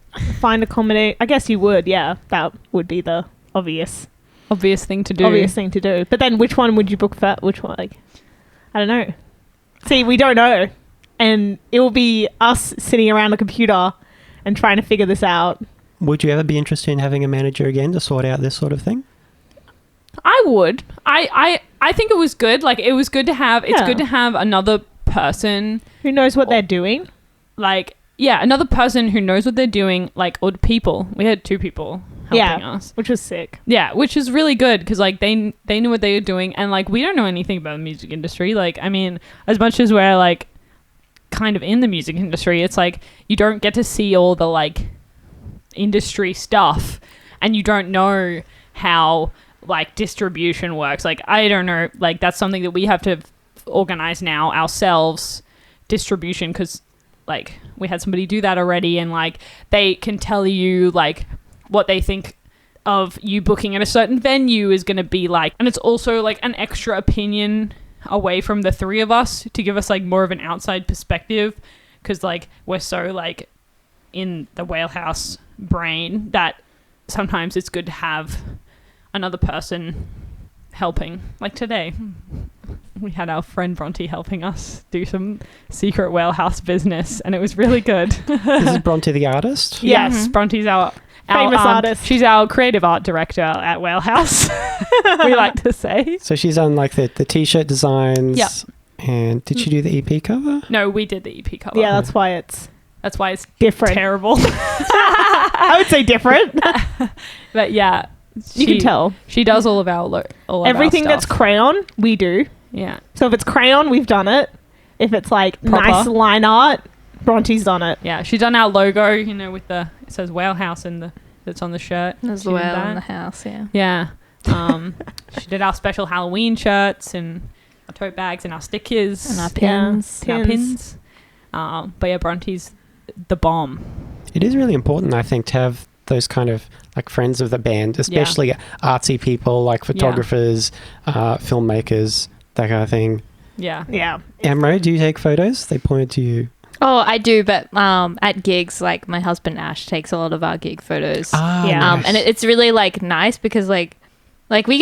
find accommodate? I guess you would, yeah. That would be the obvious Obvious thing to do. But then which one would you book first? Which one? Like, I don't know. See, we don't know. And it will be us sitting around a computer and trying to figure this out. Would you ever be interested in having a manager again to sort out this sort of thing? I would. I think it was good. Like, it was good to have. It's good to have another person Who knows what they're doing? like, yeah, another person who knows what they're doing, like, or people. We had 2 people helping us. Which was sick. Yeah, which is really good because, like, they knew what they were doing, and, like, we don't know anything about the music industry. Like, I mean, as much as we're, like, kind of in the music industry, it's like you don't get to see all the, like, industry stuff, and you don't know how, like, distribution works. Like, I don't know, like, that's something that we have to organize now ourselves, distribution, because, like, we had somebody do that already, and, like, they can tell you, like, what they think of you booking at a certain venue is going to be like. And it's also, like, an extra opinion away from the 3 of us to give us, like, more of an outside perspective, because, like, we're so, like, in the Whalehouse brain that sometimes it's good to have another person helping. Like, today we had our friend Bronte helping us do some secret Whalehouse business, and it was really good. This is Bronte the artist? Yes, Bronte's our Famous artist. She's our creative art director at Whalehouse. We like to say. So she's done like the t-shirt designs. Yep. And did she do the EP cover? No, we did the EP cover. Yeah, that's why it's different. Terrible. I would say different. But yeah, You can tell. She does all of our all of Everything our that's stuff. crayon, we do. Yeah. So if it's crayon, we've done it. If it's like Proper. nice line art, Bronte's done it. Yeah, she's done our logo, you know, with it says Whalehouse that's on the shirt. There's She the did whale that. in the house, yeah. Yeah. She did our special Halloween shirts and our tote bags and our stickers. And our pins. and our pins. But yeah, Bronte's the bomb. It is really important, I think, to have those kind of like friends of the band, especially artsy people like photographers, filmmakers, that kind of thing. Yeah. Yeah. Amro, do you take photos? They pointed to you. Oh, I do, but at gigs, like my husband Ash takes a lot of our gig photos. Yeah. Nice. And it's really like nice because like we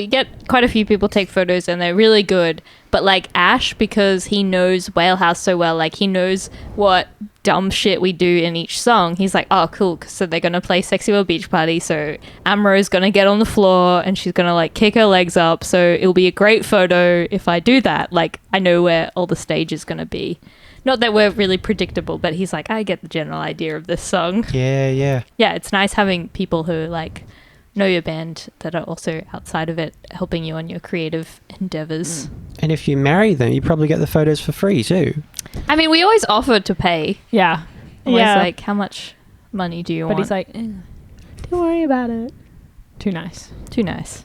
get quite a few people take photos and they're really good. But like Ash, because he knows Whalehouse so well, like he knows what dumb shit we do in each song. He's like, oh, cool. So they're gonna play "Sexy World Beach Party." So Amro's gonna get on the floor and she's gonna like kick her legs up. So it'll be a great photo if I do that. Like I know where all the stage is gonna be. Not that we're really predictable, but he's like, I get the general idea of this song. Yeah. Yeah, it's nice having people who like know your band that are also outside of it helping you on your creative endeavors. And if you marry them, you probably get the photos for free too. I mean, we always offer to pay. Yeah. Always Yeah. like, how much money do you But want? he's like, Don't worry about it. too nice. Too nice.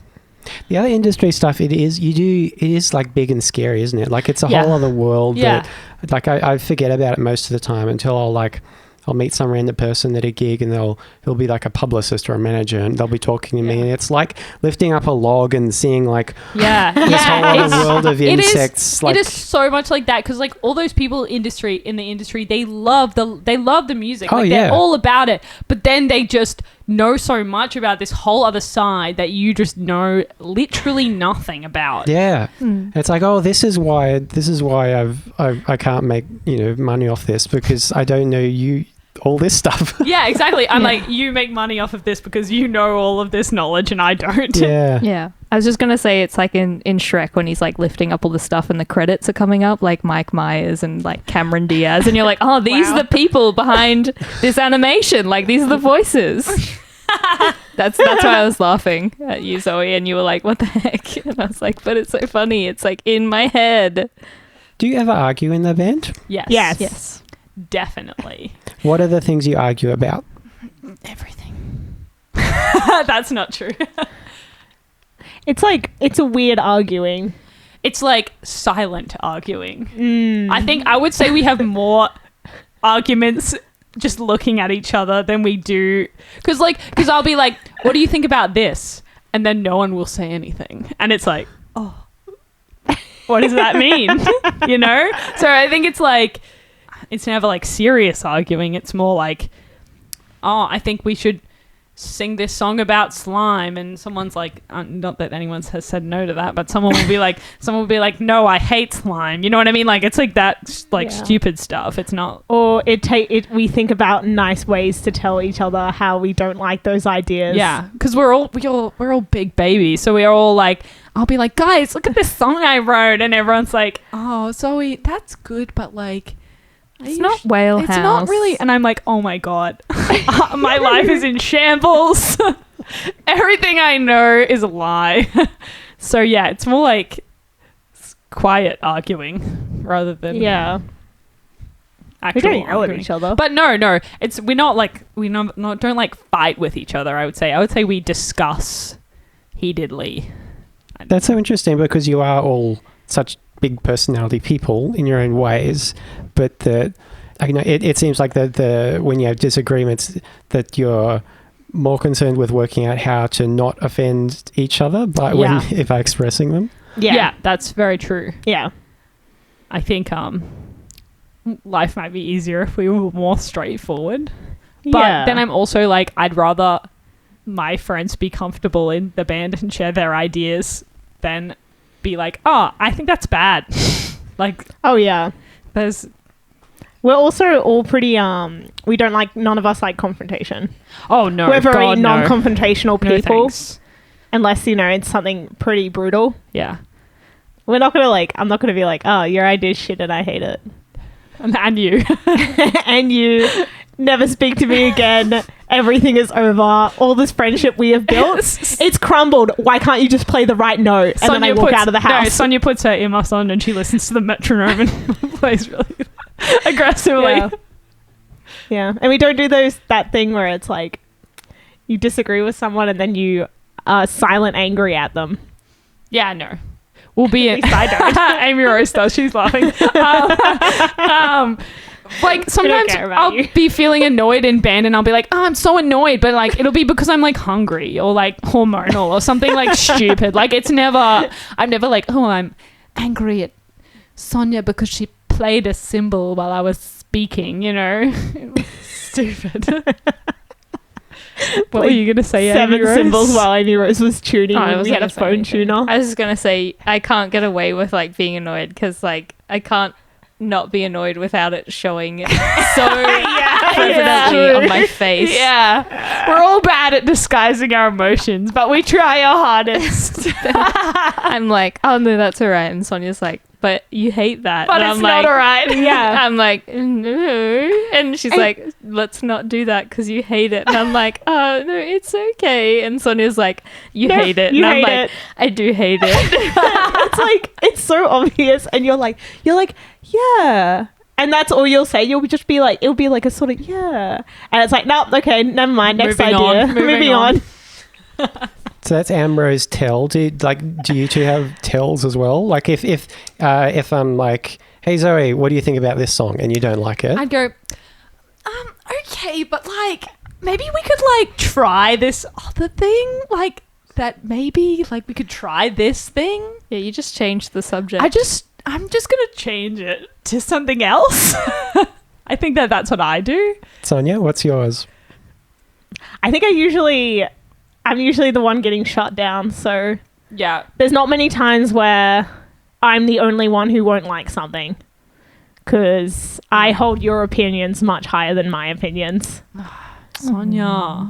The other industry stuff, it is like big and scary, isn't it? Like it's a Yeah. whole other world Yeah. that like I forget about it most of the time until I'll like I'll meet some random person at a gig and they'll be like a publicist or a manager and they'll be talking to me and it's like lifting up a log and seeing like this whole other world of insects. It is so much like that because like all those people in the industry, they love the music. Like, they're all about it. But then they just know so much about this whole other side that you just know literally nothing about. Yeah. It's like, oh, this is why I can't make, money off this because I don't know all this stuff. Yeah, exactly. I'm like, you make money off of this because you know all of this knowledge and I don't. Yeah. I was just going to say it's like in Shrek when he's like lifting up all the stuff and the credits are coming up, like Mike Myers and like Cameron Diaz. And you're like, oh, these are the people behind this animation. Like, these are the voices. That's why I was laughing at you, Zoe. And you were like, what the heck? And I was like, but it's so funny. It's like in my head. Do you ever argue in the band? Yes. Definitely. What are the things you argue about? Everything. That's not true. It's a weird arguing. It's like silent arguing. I would say we have more arguments just looking at each other than we do. Because I'll be like, what do you think about this? And then no one will say anything. And it's like, oh, what does that mean? So I think it's like, it's never like serious arguing. It's more like, oh, I think we should sing this song about slime. And someone's like, not that anyone has said no to that, but someone will be like, no, I hate slime. You know what I mean? Like, it's like that, stupid stuff. It's not. Or we think about nice ways to tell each other how we don't like those ideas. Yeah. Cause we're all big babies. So we are all like, I'll be like, guys, look at this song I wrote. And everyone's like, oh, Zoe, that's good. But like, it's not WHALEHOUSE. It's not really. And I'm like, oh my God, my life is in shambles. Everything I know is a lie. So yeah, it's more like quiet arguing rather than actual we don't yell at each other. But no, don't like fight with each other. I would say we discuss heatedly. That's so interesting because you are all such big personality people in your own ways, but it seems like the when you have disagreements that you're more concerned with working out how to not offend each other by expressing them. Yeah, that's very true. Yeah, I think life might be easier if we were more straightforward. But then I'm also like, I'd rather my friends be comfortable in the band and share their ideas than be like, oh, I think that's bad. Like, oh yeah, we're also all pretty we don't like, none of us like confrontation. Oh no, we're very non-confrontational people. No, unless it's something pretty brutal. Yeah, we're not gonna I'm not gonna be like, oh, your idea's shit and I hate it. And you and you never speak to me again. Everything is over. All this friendship we have built, it's crumbled. Why can't you just play the right note? And then I walk out of the house. No, Sonia puts her earmuffs on and she listens to the metronome and plays really aggressively. Yeah. And we don't do that thing where it's like you disagree with someone and then you are silent angry at them. Yeah, no. We'll be at least I don't. Amy Rose does. She's laughing. Like sometimes I'll be feeling annoyed in band and I'll be like, oh, I'm so annoyed, but like it'll be because I'm like hungry or like hormonal or something like stupid. Like I'm never like, oh, I'm angry at Sonia because she played a cymbal while I was speaking, It was stupid. What were you going to say, 7 cymbals while Amy Rose was tuning and we had a phone tuner. I was just going to say, I can't get away with like being annoyed because like I can't not be annoyed without it showing so prevalently on my face. Yeah. We're all bad at disguising our emotions, but we try our hardest. I'm like, oh no, that's all right. And Sonia's like, but you hate that. But and it's I'm not like, all right. Yeah. I'm like, no. And she's like, let's not do that because you hate it. And I'm like, oh no, it's okay. And Sonia's like, you hate it. And I'm like, I do hate it. It's like, it's so obvious. And you're like, yeah. And that's all you'll say. You'll just be like, it'll be like a sort of, yeah. And it's like, nope, okay, never mind. Next idea. Moving on. So that's Ambrose tell. Do you two have tells as well? Like if I'm like, hey Zoe, what do you think about this song? And you don't like it? I'd go, okay, but like maybe we could like try this other thing, like that maybe like we could try this thing. Yeah, you just changed the subject. I'm just gonna change it to something else. I think that's what I do. Sonia, what's yours? I think I'm usually the one getting shut down, so Yeah. there's not many times where I'm the only one who won't like something, because I hold your opinions much higher than my opinions. Sonia.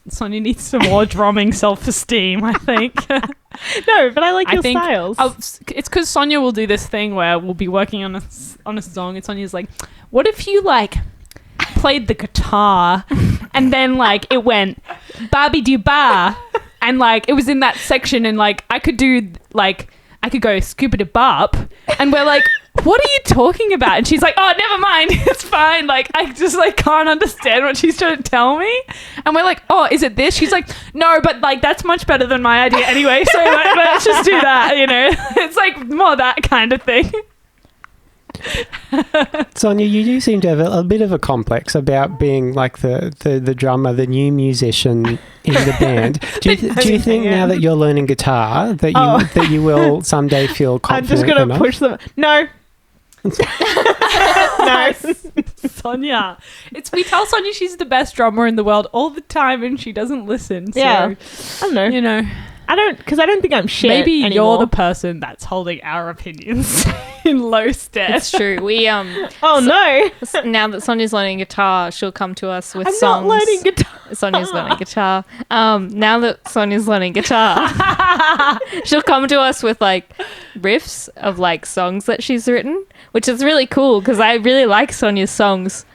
Sonia needs some more drumming self-esteem, I think. No, but I like your think styles. it's because Sonia will do this thing where we'll be working on a song, and Sonia's like, what if you like played the guitar and then like it went Barbie do ba, and like it was in that section, and like I could go scuba de bop, and we're like, what are you talking about? And she's like, oh, never mind, it's fine, like I just like can't understand what she's trying to tell me. And we're like, oh, is it this? She's like, no, but like that's much better than my idea anyway, so like, let's just do that, you know. It's like more that kind of thing. Sonia, you do seem to have a bit of a complex about being like the drummer, the new musician in the band. Do you think now that you're learning guitar that you will someday feel I'm confident just gonna enough? push them. No. No. Sonia, we tell Sonia she's the best drummer in the world all the time, and she doesn't listen. So, Yeah. I don't know. you know, I don't think I'm shit. maybe anymore. you're the person that's holding our opinions in low stead. It's true. We Oh no. now that Sonia's learning guitar, she'll come to us with I'm songs. not learning guitar. Sonia's learning guitar. Now that Sonia's learning guitar, she'll come to us with like riffs of like songs that she's written, which is really cool because I really like Sonia's songs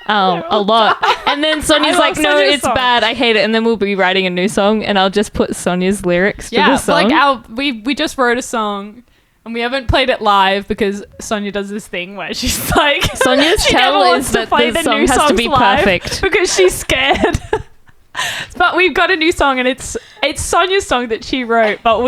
a lot. And then Sonia's I like, love no, Sonia's it's songs. bad. I hate it. And then we'll be writing a new song, and I'll just put Sonia's lyrics to the Yeah, song. like we just wrote a song. And we haven't played it live because Sonia does this thing where she's like, Sonia's she never tell wants is to that play the the song new has to songs be live perfect. because she's scared. But we've got a new song, and it's Sonia's song that she wrote. But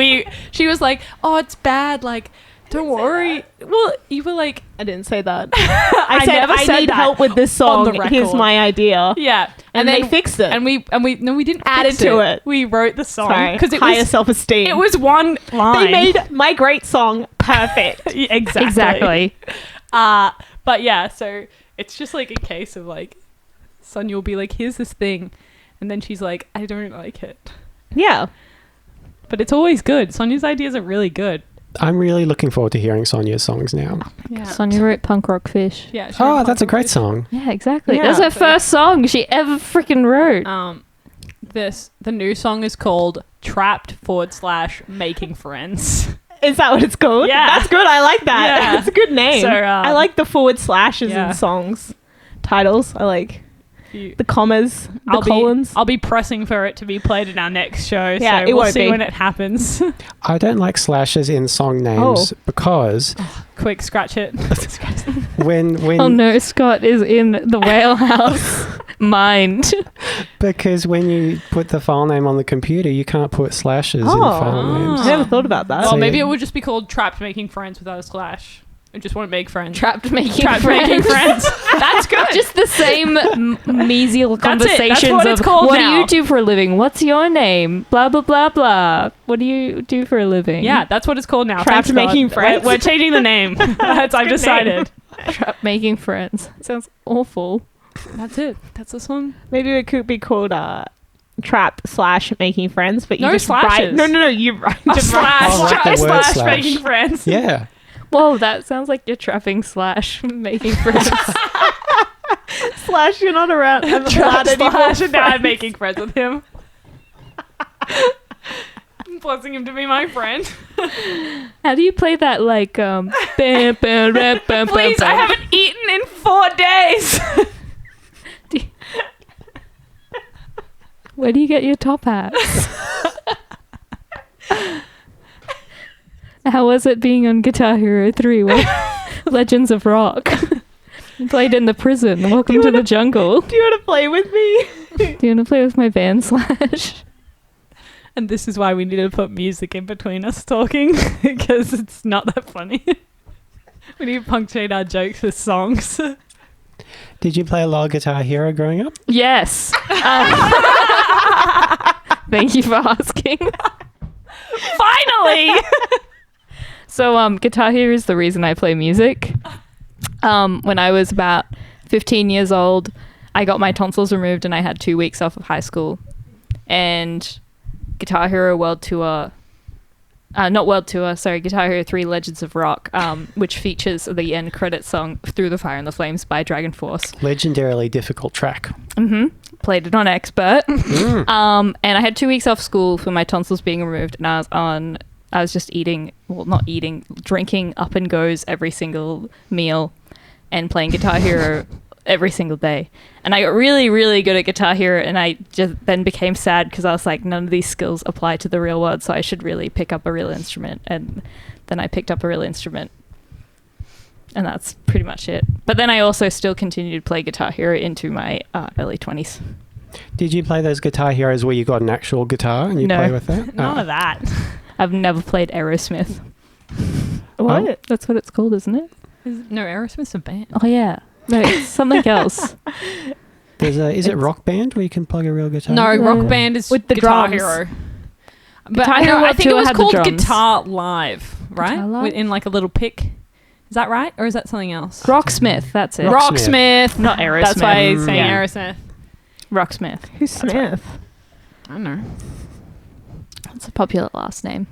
she was like, oh, it's bad. Like, don't worry. Well, you were like, I didn't say that. I said never I said need that help with this on song. the Here's record. my idea. yeah, And then they fixed it. And we didn't Added fix to it. We wrote the song Sorry. because it Higher was self-esteem. it was one line. They made my great song perfect. Yeah, exactly. Exactly. But yeah, so it's just like a case of like Sonia will be like, here's this thing, and then she's like, I don't like it. Yeah. But it's always good. Sonia's ideas are really good. I'm really looking forward to hearing Sonia's songs now. Yeah. Sonia wrote Punk Rock Fish. Yeah. she Oh, wrote that's a Punk great Rock song. Yeah, exactly. Yeah. That's her first song she ever freaking wrote. The new song is called Trapped/Making Friends. Is that what it's called? Yeah. That's good. I like that. Yeah. It's a good name. So, I like the forward slashes yeah. in songs titles. I like You- the commas, the colons. I'll be pressing for it to be played in our next show. Yeah, so it we'll won't see be. when it happens. I don't like slashes in song names because Quick, scratch it. when Oh no, Scott is in the Whalehouse mind. because when you put the file name on the computer, you can't put slashes in file names. I never thought about that. Well, So- maybe it would just be called Trapped Making Friends without a slash. It just won't make friends. Trapped making Trapped friends. Making Friends. That's good. Just the same mesial That's it. That's conversations what of it's called what now. do you do for a living? What's your name? Blah blah blah blah. What do you do for a living? Yeah, that's what it's called now. Trapped Thanks, God. Making Friends. We're changing the name. That's I've decided. Trapped making friends. Sounds awful. That's it. That's the song. Maybe it could be called Trap/Making Friends, but you No just write. slashes. No, you write. A Just write. slash. Oh, like the word slash slash. making friends. Yeah. Whoa, that sounds like you're trapping slash making friends. Slash. You're not around. I'm not Trap anymore. slash, and now I'm friends. making friends with him. I'm forcing him to be my friend. How do you play that like bam, bam, bam, bam, Please, I haven't eaten in 4 days. Where do you get your top hats? How was it being on Guitar Hero 3? Legends of Rock. You played in the prison. Welcome to the jungle. Do you want to play with me? Do you want to play with my band Slash? And this is why we need to put music in between us talking, because it's not that funny. We need to punctuate our jokes with songs. Did you play a lot of Guitar Hero growing up? Yes. Thank you for asking. Finally. So, Guitar Hero is the reason I play music. When I was about 15 years old, I got my tonsils removed and I had 2 weeks off of high school. And Guitar Hero World Tour, Guitar Hero 3 Legends of Rock, which features the end credit song Through the Fire and the Flames by Dragon Force. Legendarily difficult track. Played it on Expert. And I had 2 weeks off school for my tonsils being removed, and I was just drinking Up and Goes every single meal and playing Guitar Hero every single day. And I got really, really good at Guitar Hero, and I just then became sad because I was like, none of these skills apply to the real world, so I should really pick up a real instrument. And then I picked up a real instrument. And that's pretty much it. But then I also still continued to play Guitar Hero into my early 20s. Did you play those Guitar Heroes where you got an actual guitar and you No. play with that? None of that. I've never played Aerosmith. What? Oh, that's what it's called, isn't it? No, Aerosmith's a band. Oh, yeah. No, it's something else. Is it Rock Band where you can plug a real guitar? No, in? Rock Band is With the Guitar drums. Hero. But Guitar I, Hero know, I think it Tour was had the called drums. Guitar Live, right? Guitar Live? In like a little pick. Is that right? Or is that something else? Rocksmith, that's it. Rocksmith. Not Aerosmith. That's why he's saying Yeah. Aerosmith. Rocksmith. Who's Smith? I don't know. That's a popular last name.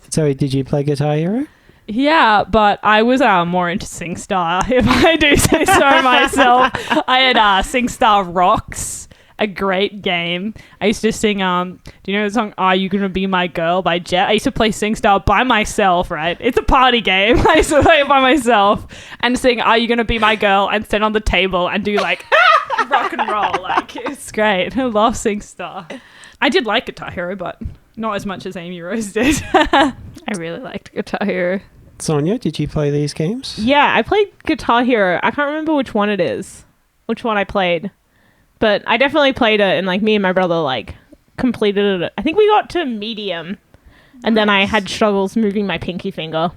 So did you play Guitar Hero? Yeah, but I was more into SingStar, if I do say so myself. I had SingStar Rocks, a great game. I used to sing, do you know the song Are You Gonna Be My Girl by Jet? I used to play SingStar by myself, right? It's a party game. I used to play it by myself and sing Are You Gonna Be My Girl and sit on the table and do like rock and roll. Like, it's great. I love SingStar. I did like Guitar Hero, but not as much as Amy Rose did. I really liked Guitar Hero. Sonia, did you play these games? Yeah, I played Guitar Hero. I can't remember which one it is, which one I played. But I definitely played it, and like me and my brother like completed it. I think we got to medium, and then I had struggles moving my pinky finger.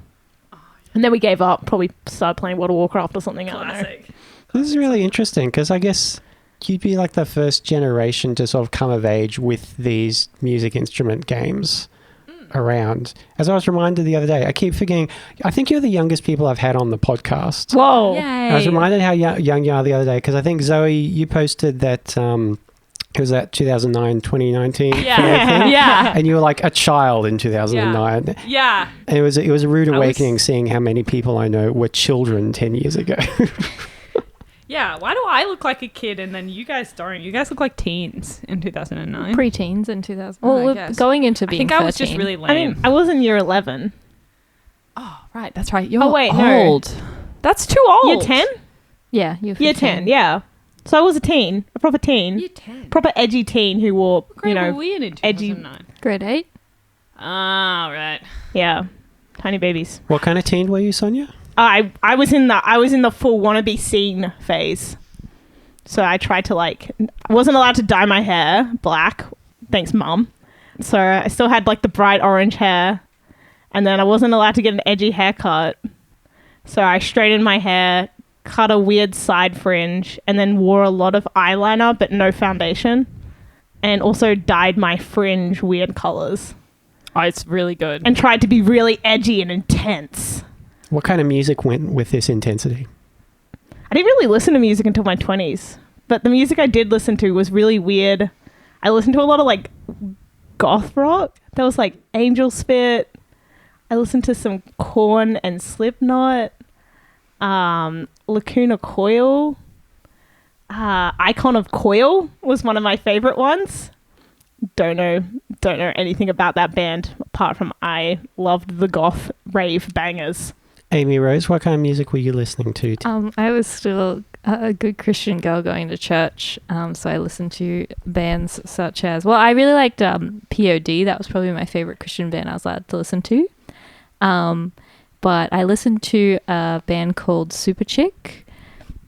And then we gave up, probably started playing World of Warcraft or something. I don't know. Classic. This is really interesting because I guess you'd be like the first generation to sort of come of age with these music instrument games around. As I was reminded the other day, I keep forgetting, I think you're the youngest people I've had on the podcast. Whoa. Yay. I was reminded how young you are the other day because I think, Zoe, you posted that, it was that 2009, 2019 Yeah. thing, Yeah. and you were like a child in 2009. Yeah. And it was a rude I was- awakening seeing how many people I know were children 10 years ago. Yeah, why do I look like a kid and then you guys don't? You guys look like teens in 2009. Preteens in 2000. Oh, I Well, we're guess. going into I being think I was 13. just really lame. I mean, I was in year 11. oh, right, that's right. You're Oh, wait, no. old. That's too old. Year 10? Yeah, you're Year 15. 10, yeah. So I was a teen, a proper teen. Year 10. Proper edgy teen who wore, What grade you know, were we in edgy- 2009? Grade 8. Ah, right. yeah, tiny babies. What kind of teen were you, Sonia? I was in the full wannabe scene phase. So I tried to I wasn't allowed to dye my hair black. Thanks, Mum. So I still had like the bright orange hair. And then I wasn't allowed to get an edgy haircut. So I straightened my hair, cut a weird side fringe, and then wore a lot of eyeliner but no foundation. And also dyed my fringe weird colors. Oh, it's really good. And tried to be really edgy and intense. What kind of music went with this intensity? I didn't really listen to music until my 20s, but the music I did listen to was really weird. I listened to a lot of like goth rock. There was like Angel Spit. I listened to some Korn and Slipknot. Lacuna Coil. Icon of Coil was one of my favorite ones. Don't know anything about that band apart from I loved the goth rave bangers. Amy Rose, what kind of music were you listening to? I was still a good Christian girl going to church, so I listened to bands such as, well, I really liked POD. That was probably my favorite Christian band I was allowed to listen to. But I listened to a band called Super Chick,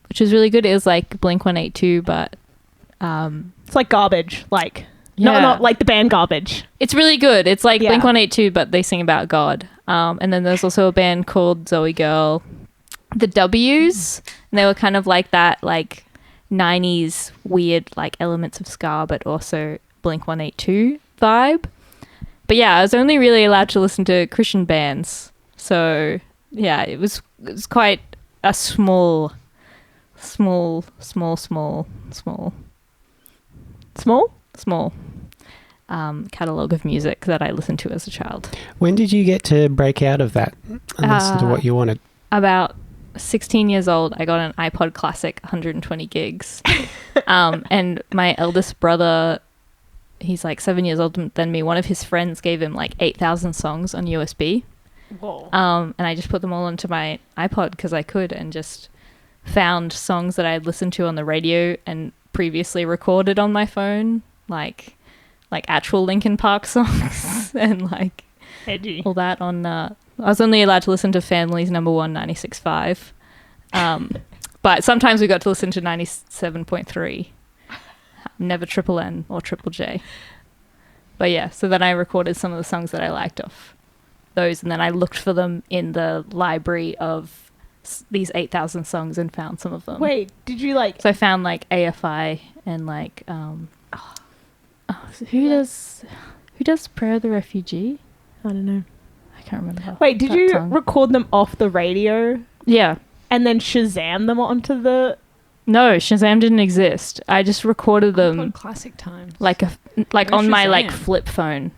which was really good. It was like Blink-182, but It's like Garbage, like yeah. not like the band Garbage. It's really good. It's like Yeah. Blink-182, but they sing about God. And then there's also a band called Zoe Girl. the W's, and they were kind of like that, like 90s weird like elements of ska, but also Blink-182 vibe. But yeah, I was only really allowed to listen to Christian bands, so yeah, it was quite a small catalogue of music that I listened to as a child. When did you get to break out of that and listen to what you wanted? About 16 years old, I got an iPod Classic 120 gigs. And my eldest brother, he's like 7 years older than me. One of his friends gave him like 8,000 songs on USB. Whoa. And I just put them all onto my iPod because I could, and just found songs that I had listened to on the radio and previously recorded on my phone, like actual Linkin Park songs and like Edgy. all that on I was only allowed to listen to Family's number 1 96.5, but sometimes we got to listen to 97.3, never Triple N or Triple J. But yeah, so then I recorded some of the songs that I liked off those, and then I looked for them in the library of these 8,000 songs and found some of them. Wait, did you like... So I found like AFI and like who does Prayer of the Refugee? I don't know. I can't remember. Wait, did that you song. record them off the radio Yeah. and then Shazam them onto the... No, Shazam didn't exist. I just recorded them Classic times. like Where's on my like Shazam? flip phone.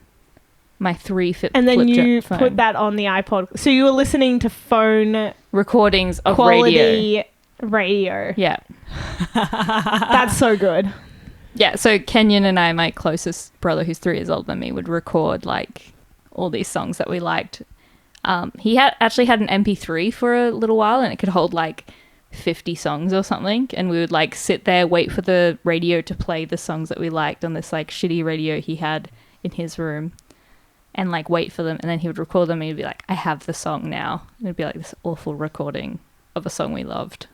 My 3 flip And then you phone. put that on the iPod. So you were listening to phone recordings of quality radio. Yeah. That's so good. Yeah, so Kenyon and I, my closest brother who's 3 years older than me, would record like all these songs that we liked. He had an MP3 for a little while, and it could hold like 50 songs or something, and we would like sit there, wait for the radio to play the songs that we liked on this like shitty radio he had in his room, and like wait for them, and then he would record them and he'd be like, I have the song now. And it'd be like this awful recording of a song we loved,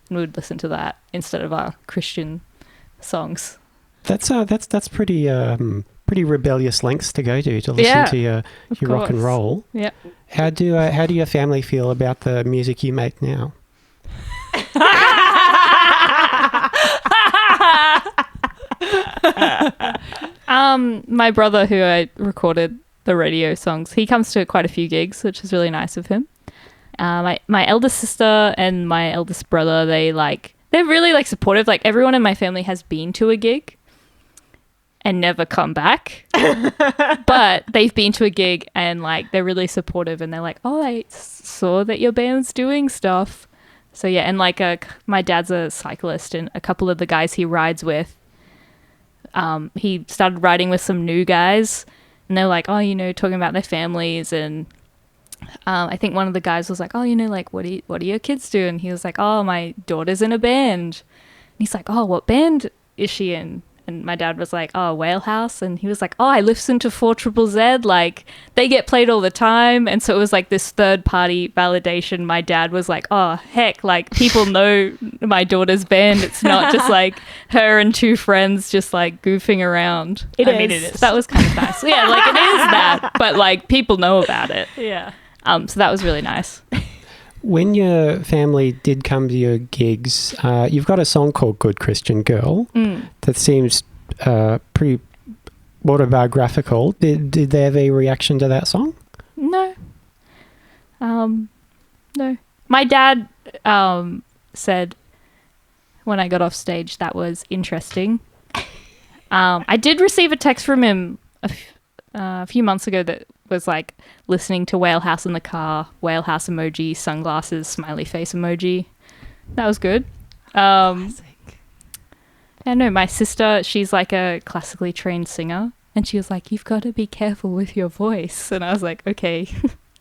and we would listen to that instead of our Christian songs. That's pretty rebellious lengths to go to listen to your rock and roll. Yeah. How do your family feel about the music you make now? My brother, who I recorded the radio songs, he comes to quite a few gigs, which is really nice of him. My eldest sister and my eldest brother, they're really like supportive. Like everyone in my family has been to a gig and never come back, but they've been to a gig and like they're really supportive, and they're like, oh, I saw that your band's doing stuff. So yeah, and like my dad's a cyclist, and a couple of the guys he rides with, he started riding with some new guys, and they're like, oh, talking about their families, and I think one of the guys was like, oh, like what do your kids do? And he was like, oh, my daughter's in a band. And he's like, oh, what band is she in? And my dad was like, oh, WHALEHOUSE. And he was like, oh, I listen to 4ZZZ. Like, they get played all the time. And so it was like this third-party validation. My dad was like, oh, heck, like, people know my daughter's band. It's not just like her and 2 friends just like goofing around. It is. is. That was kind of nice. Yeah, like, it is that. But, like, people know about it. Yeah. So that was really nice. When your family did come to your gigs, you've got a song called Good Christian Girl that seems pretty autobiographical. Did they have a reaction to that song? No. No. My dad said when I got off stage that was interesting. I did receive a text from him a few months ago that was like listening to WHALEHOUSE in the car, WHALEHOUSE emoji, sunglasses, smiley face emoji. That was good. I know my sister, she's like a classically trained singer, and she was like, you've got to be careful with your voice. And I was like, okay.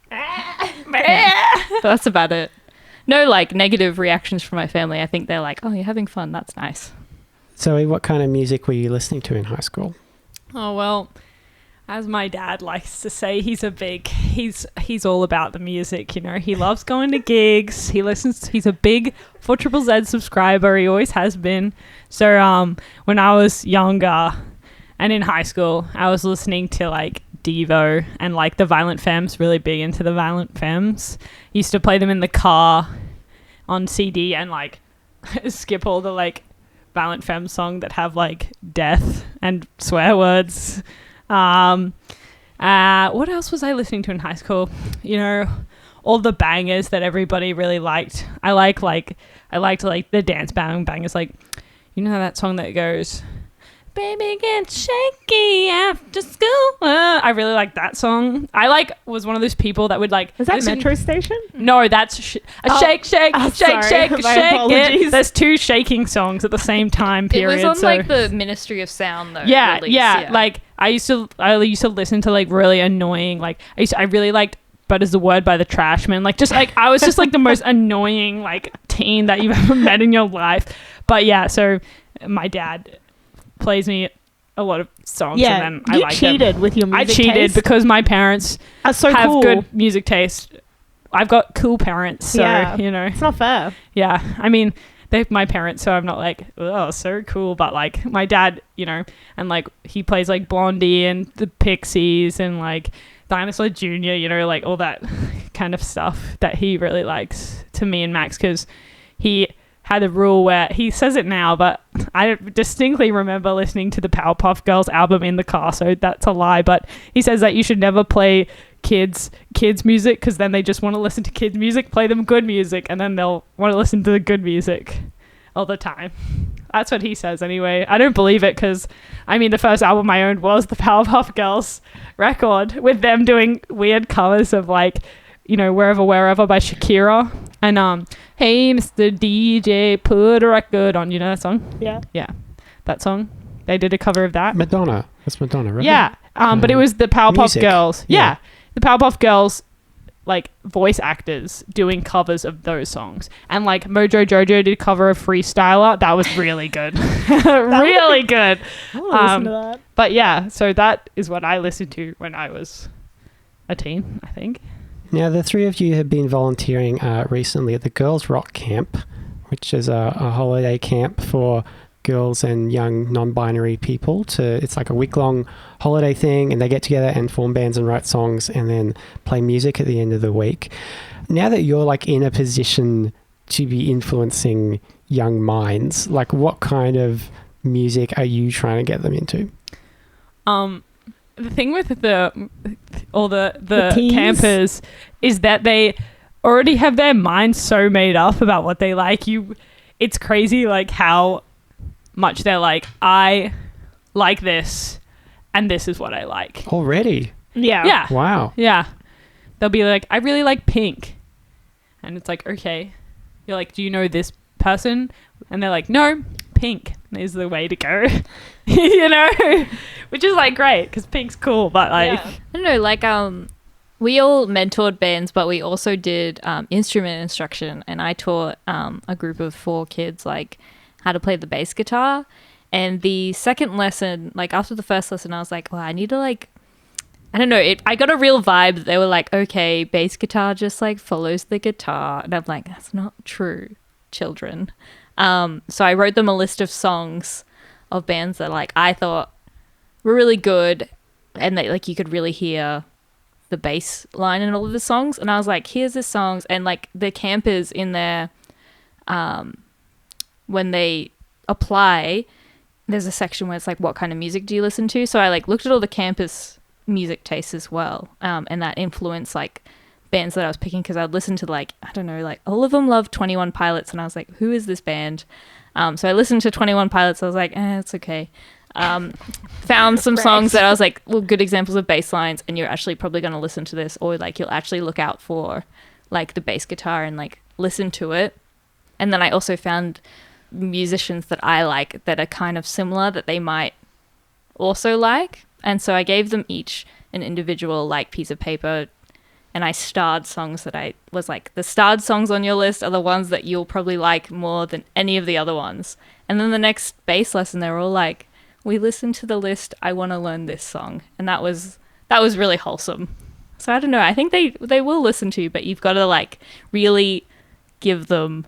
But that's about it. No like negative reactions from my family. I think they're like, oh, you're having fun. That's nice. Zoe, what kind of music were you listening to in high school? Oh, well, as my dad likes to say, he's all about the music, he loves going to gigs. He's a big 4ZZZ subscriber. He always has been. So when I was younger and in high school, I was listening to like Devo and like the Violent Femmes, really big into the Violent Femmes. Used to play them in the car on CD and like skip all the like Violent Femme song that have like death and swear words. What else was I listening to in high school? You know, all the bangers that everybody really liked. I liked like the dance bangers, like, you know that song that goes, "Baby get shaky after school." I really like that song. I was one of those people that would like. Is that Metro Station? No, that's shake, shake, shake, sorry. shake My it. apologies. There's 2 shaking songs at the same time period. It was on so. like the Ministry of Sound though. Yeah, release, yeah. Like I used to listen to like really annoying. Like I really liked "But Is the Word" by the Trashmen. Like just like I was just like the most annoying like teen that you've ever met in your life. But yeah, so my dad plays me a lot of songs, and then I like them. You cheated with your music I cheated taste? because my parents That's so have cool. good music taste. I've got cool parents, so Yeah. you know. It's not fair. Yeah, I mean, they're my parents, so I'm not like, oh, so cool. But like my dad, you know, and like he plays like Blondie and the Pixies and like Dinosaur Jr., you know, like all that kind of stuff that he really likes to me and Max, because he had a rule where he says it now, but I distinctly remember listening to the Powerpuff Girls album in the car, so that's a lie. But he says that you should never play kids music, because then they just want to listen to kids music. Play them good music, and then they'll want to listen to the good music all the time. That's what he says anyway. I don't believe it, because I mean the first album I owned was the Powerpuff Girls record, with them doing weird covers of like, you know, Wherever by Shakira, and hey Mr. DJ, put a record on. You know that song? Yeah. That song, they did a cover of that. Madonna. That's Madonna, right? Yeah, but it was the Powerpuff Music. Girls. Yeah. Yeah, the Powerpuff Girls, like voice actors doing covers of those songs, and like Mojo Jojo did a cover of Freestyler. That was really good, really good. I want to listen to that. But yeah, so that is what I listened to when I was a teen, I think. Now, the 3 of you have been volunteering recently at the Girls Rock Camp, which is a holiday camp for girls and young non-binary people. It's like a week-long holiday thing, and they get together and form bands and write songs and then play music at the end of the week. Now that you're like in a position to be influencing young minds, like what kind of music are you trying to get them into? The thing with the teens? campers is that they already have their minds so made up about what they like. It's crazy like how much they're like, I like this and this is what I like. Already? Yeah. Yeah. Wow. Yeah. They'll be like, I really like Pink. And it's like, okay. You're like, do you know this person? And they're like, no, Pink is the way to go. You know? Which is like great, because Pink's cool, but like... I don't know, like we all mentored bands, but we also did instrument instruction, and I taught a group of 4 kids like how to play the bass guitar. And the second lesson, like after the first lesson, I was like, well, I need to like, I don't know, I got a real vibe that they were like, okay, bass guitar just like follows the guitar. And I'm like, that's not true, children. So I wrote them a list of songs of bands that like I thought were really good, and that like you could really hear the bass line in all of the songs. And I was like, here's the songs. And like the campers in there, when they apply, there's a section where it's like, what kind of music do you listen to? So I like looked at all the campus music tastes as well, and that influenced like bands that I was picking, because I'd listen to like, I don't know, like all of them love 21 Pilots, and I was like, who is this band? So I listened to 21 Pilots. I was like, it's okay. Found some songs that I was like, well, good examples of bass lines, and you're actually probably going to listen to this, or like you'll actually look out for like the bass guitar and like listen to it. And then I also found musicians that I like that are kind of similar that they might also like. And so I gave them each an individual like piece of paper, and I starred songs that I was like, the starred songs on your list are the ones that you'll probably like more than any of the other ones. And then the next bass lesson, they were all like, we listened to the list, I want to learn this song. And that was really wholesome. So I don't know, I think they will listen to you, but you've got to like really give them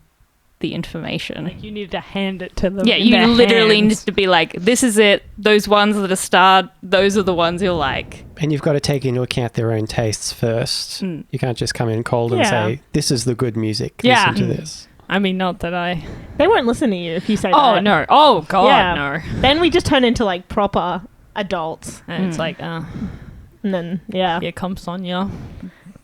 the information. Like you need to hand it to them. Yeah, in you their literally hands. need to be like, this is it. Those ones that are starred, those are the ones you'll like. And you've got to take into account their own tastes first. You can't just come in cold and say, this is the good music. Yeah. Listen to this. I mean, not that I... They won't listen to you if you say that. Oh, no. Oh, God, Yeah. no. Then we just turn into like proper adults. And it's like, And then, yeah. here comes Sonia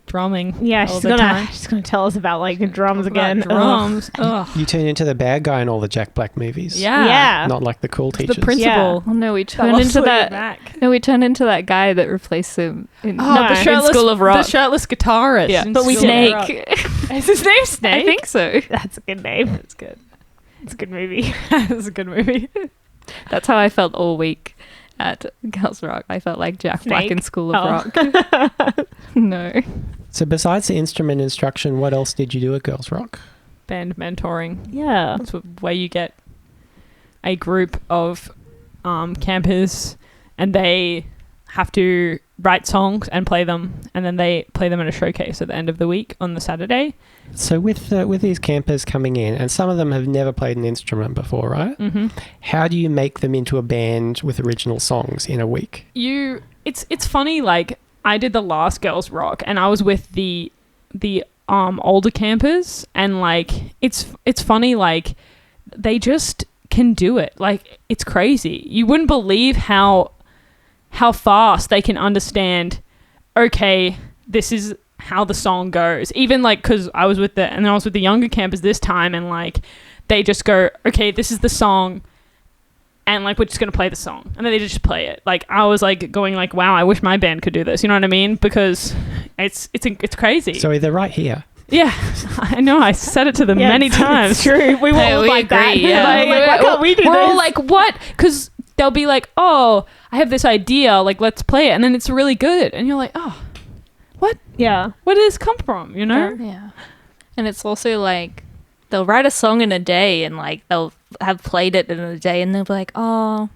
drumming. Yeah, all she's the gonna time. tell us about like drums Talk about again. Drums. Ugh. You turn into the bad guy in all the Jack Black movies. Yeah. Yeah. Not like the cool teachers. The principal. Oh no, we That turned loves into Fleetwood that. Mac. No, we turned into that guy that replaced him in, The in shirtless, School of Rock. The shirtless guitarist. Yeah, in But we School of Rock. Snake. Is his name Snake? I think so. That's a good name. That's good. It's a good movie. That's a good movie. That's how I felt all week at Girls Rock. I felt like Jack Black Snake? in School of Oh. Rock. No. So besides the instrument instruction, what else did you do at Girls Rock? Band mentoring. Yeah. That's where you get a group of campers and they have to write songs and play them, and then they play them at a showcase at the end of the week on the Saturday. So with these campers coming in, and some of them have never played an instrument before, right? Mm-hmm. How do you make them into a band with original songs in a week? It's funny, like I did the last Girls Rock and I was with the older campers, and like it's funny, like they just can do it. Like it's crazy. You wouldn't believe how fast they can understand, okay, this is how the song goes. Even like, because I was with the younger campers this time, and like they just go, okay, this is the song, and like we're just gonna play the song, and then they just play it. Like I was like going like, wow, I wish my band could do this. You know what I mean? Because it's crazy. So they're right here. Yeah, I know. I said it to them many times. It's true. We were Hey, all we like that. agree, yeah. Like, why can't we do We're this? all like, what? Because they'll be like, oh, I have this idea. Like, let's play it. And then it's really good. And you're like, oh, what? yeah. Where did this come from? You know? Yeah. And it's also like they'll write a song in a day, and like they'll have played it in a day, and they'll be like, oh,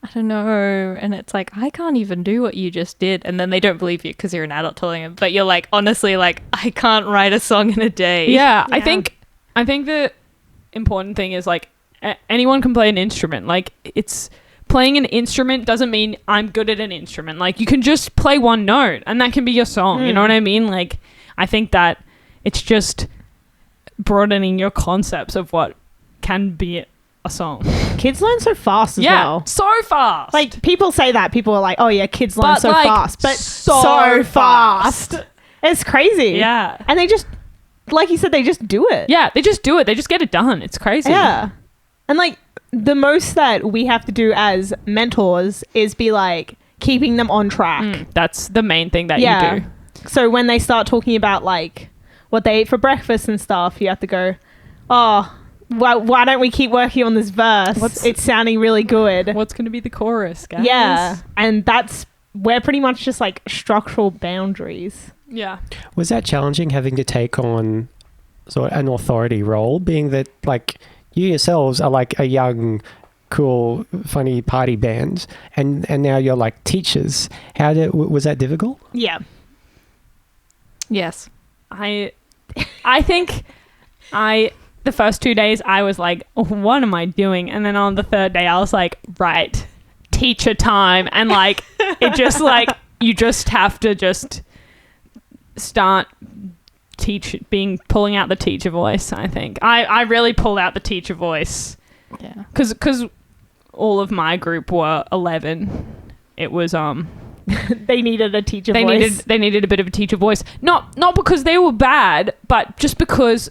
I don't know. And it's like, I can't even do what you just did. And then they don't believe you because you're an adult telling them. But you're like, honestly, like, I can't write a song in a day. Yeah. I Yeah. think the important thing is like anyone can play an instrument. Like it's playing an instrument doesn't mean I'm good at an instrument. Like you can just play one note and that can be your song. You know what I mean? Like I think that it's just broadening your concepts of what can be a song. Kids learn so fast as well. So fast. Like people say that. People are like, oh yeah, kids learn But, so like, fast. But so so fast. fast. It's crazy. Yeah. And they just, like you said, they just do it. Yeah, they just do it. They just get it done. It's crazy. Yeah. And like the most that we have to do as mentors is be like keeping them on track. That's the main thing that Yeah. you do. So when they start talking about like what they ate for breakfast and stuff, you have to go, oh, why don't we keep working on this verse? It's sounding really good. What's going to be the chorus, guys? Yeah. And we're pretty much just like structural boundaries. Yeah. Was that challenging, having to take on sort of an authority role, being that like you yourselves are like a young, cool, funny party band, and now you're like teachers? Was that difficult? Yeah. Yes. I think the first 2 days I was like, oh, what am I doing? And then on the third day I was like, right, teacher time. And like it just like you just have to just start pulling out the teacher voice. I think I really pulled out the teacher voice. Yeah. Because all of my group were 11. It was They needed a teacher voice. they needed a bit of a teacher voice. Not because they were bad, but just because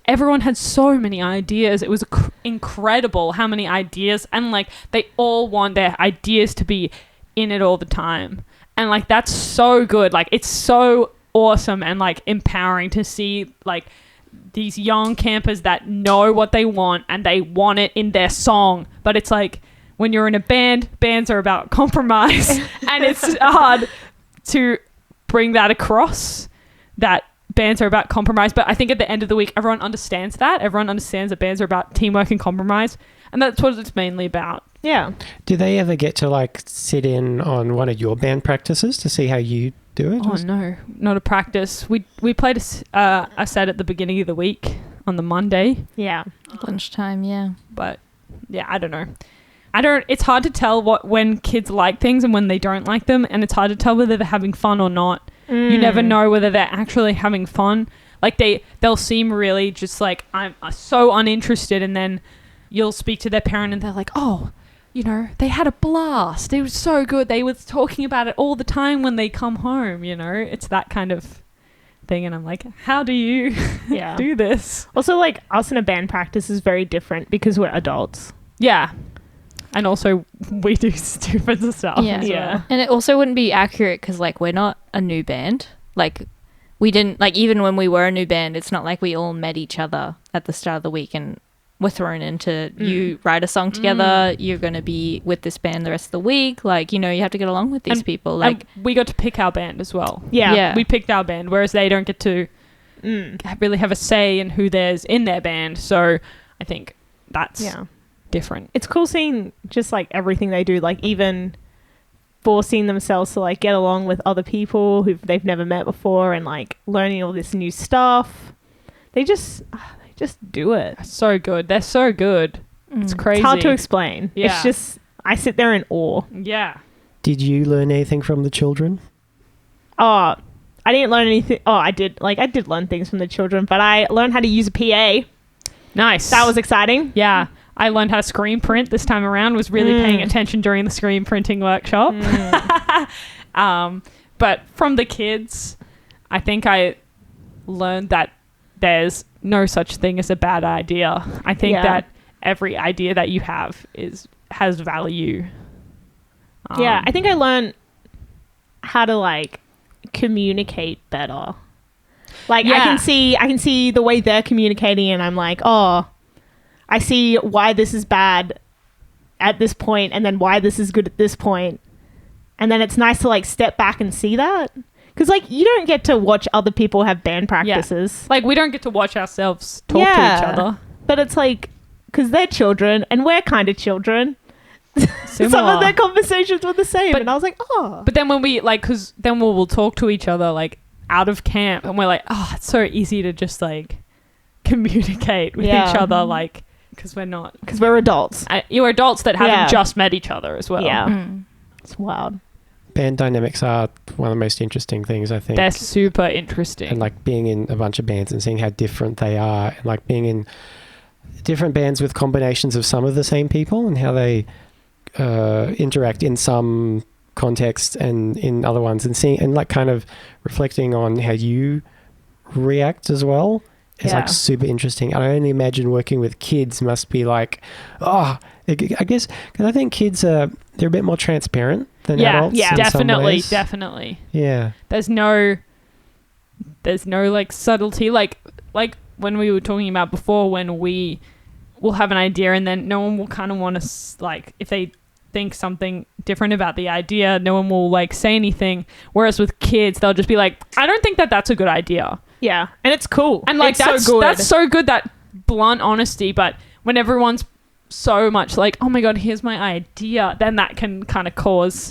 everyone had so many ideas. It was incredible how many ideas, and like they all want their ideas to be in it all the time. And like that's so good. Like it's so awesome and like empowering to see like these young campers that know what they want and they want it in their song. But it's like when you're in a band, bands are about compromise and it's hard to bring that across, that bands are about compromise. But I think at the end of the week, everyone understands that. Everyone understands that bands are about teamwork and compromise. And that's what it's mainly about. Yeah. Do they ever get to like sit in on one of your band practices to see how you do it? Oh, no, not a practice. We played a set at the beginning of the week on the Monday. Yeah. Lunchtime, yeah. But yeah, I don't know. It's hard to tell when kids like things and when they don't like them. And it's hard to tell whether they're having fun or not. You never know whether they're actually having fun. Like they'll seem really just like I'm so uninterested, and then you'll speak to their parent and they're like, oh, you know, they had a blast. It was so good. They were talking about it all the time when they come home, you know. It's that kind of thing, and I'm like, how do you do this? Also, like, us in a band practice is very different because we're adults. Yeah. And also we do stupid stuff. Yeah. And it also wouldn't be accurate because, like, we're not a new band. Like, we didn't, like, even when we were a new band, it's not like we all met each other at the start of the week and were thrown into you write a song together, you're going to be with this band the rest of the week. Like, you know, you have to get along with these people. Like, and we got to pick our band as well. Yeah. We picked our band, whereas they don't get to really have a say in who there's in their band. So I think that's different. It's cool seeing just like everything they do, like even forcing themselves to like get along with other people who they've never met before and like learning all this new stuff. They just do it. So good. They're so good. It's crazy. It's hard to explain. Yeah. It's just, I sit there in awe. Yeah. Did you learn anything from the children? Oh, I didn't learn anything. Oh, I did learn things from the children, but I learned how to use a PA. Nice. That was exciting. Yeah. I learned how to screen print this time around, was really paying attention during the screen printing workshop. But from the kids, I think I learned that there's no such thing as a bad idea. I think that every idea that you have has value. I think I learned how to like communicate better. Like I can see the way they're communicating, and I'm like, oh, I see why this is bad at this point, and then why this is good at this point. And then it's nice to like step back and see that. Because, like, you don't get to watch other people have band practices. Yeah. Like, we don't get to watch ourselves talk to each other. But it's like, because they're children, and we're kind of children. Similar. Some of their conversations were the same. And I was like, oh. But then when we, like, because then we'll talk to each other, like, out of camp. And we're like, oh, it's so easy to just, like, communicate with each other. Like, because we're not. Because we're adults. You're adults that haven't just met each other as well. Yeah. It's wild. Band dynamics are one of the most interesting things, I think. They're super interesting. And like being in a bunch of bands and seeing how different they are, and like being in different bands with combinations of some of the same people and how they interact in some contexts and in other ones, and seeing and like kind of reflecting on how you react as well. It's like super interesting. I only imagine working with kids must be like, I guess, because I think kids they're a bit more transparent than adults. Yeah, in some ways. definitely. Yeah. There's no like subtlety, like when we were talking about before, when we will have an idea and then no one will kind of want to like, if they think something different about the idea, no one will like say anything. Whereas with kids, they'll just be like, I don't think that that's a good idea. Yeah, and it's cool. And like, it's so good. That's so good, that blunt honesty. But when everyone's so much like, oh my God, here's my idea, then that can kind of cause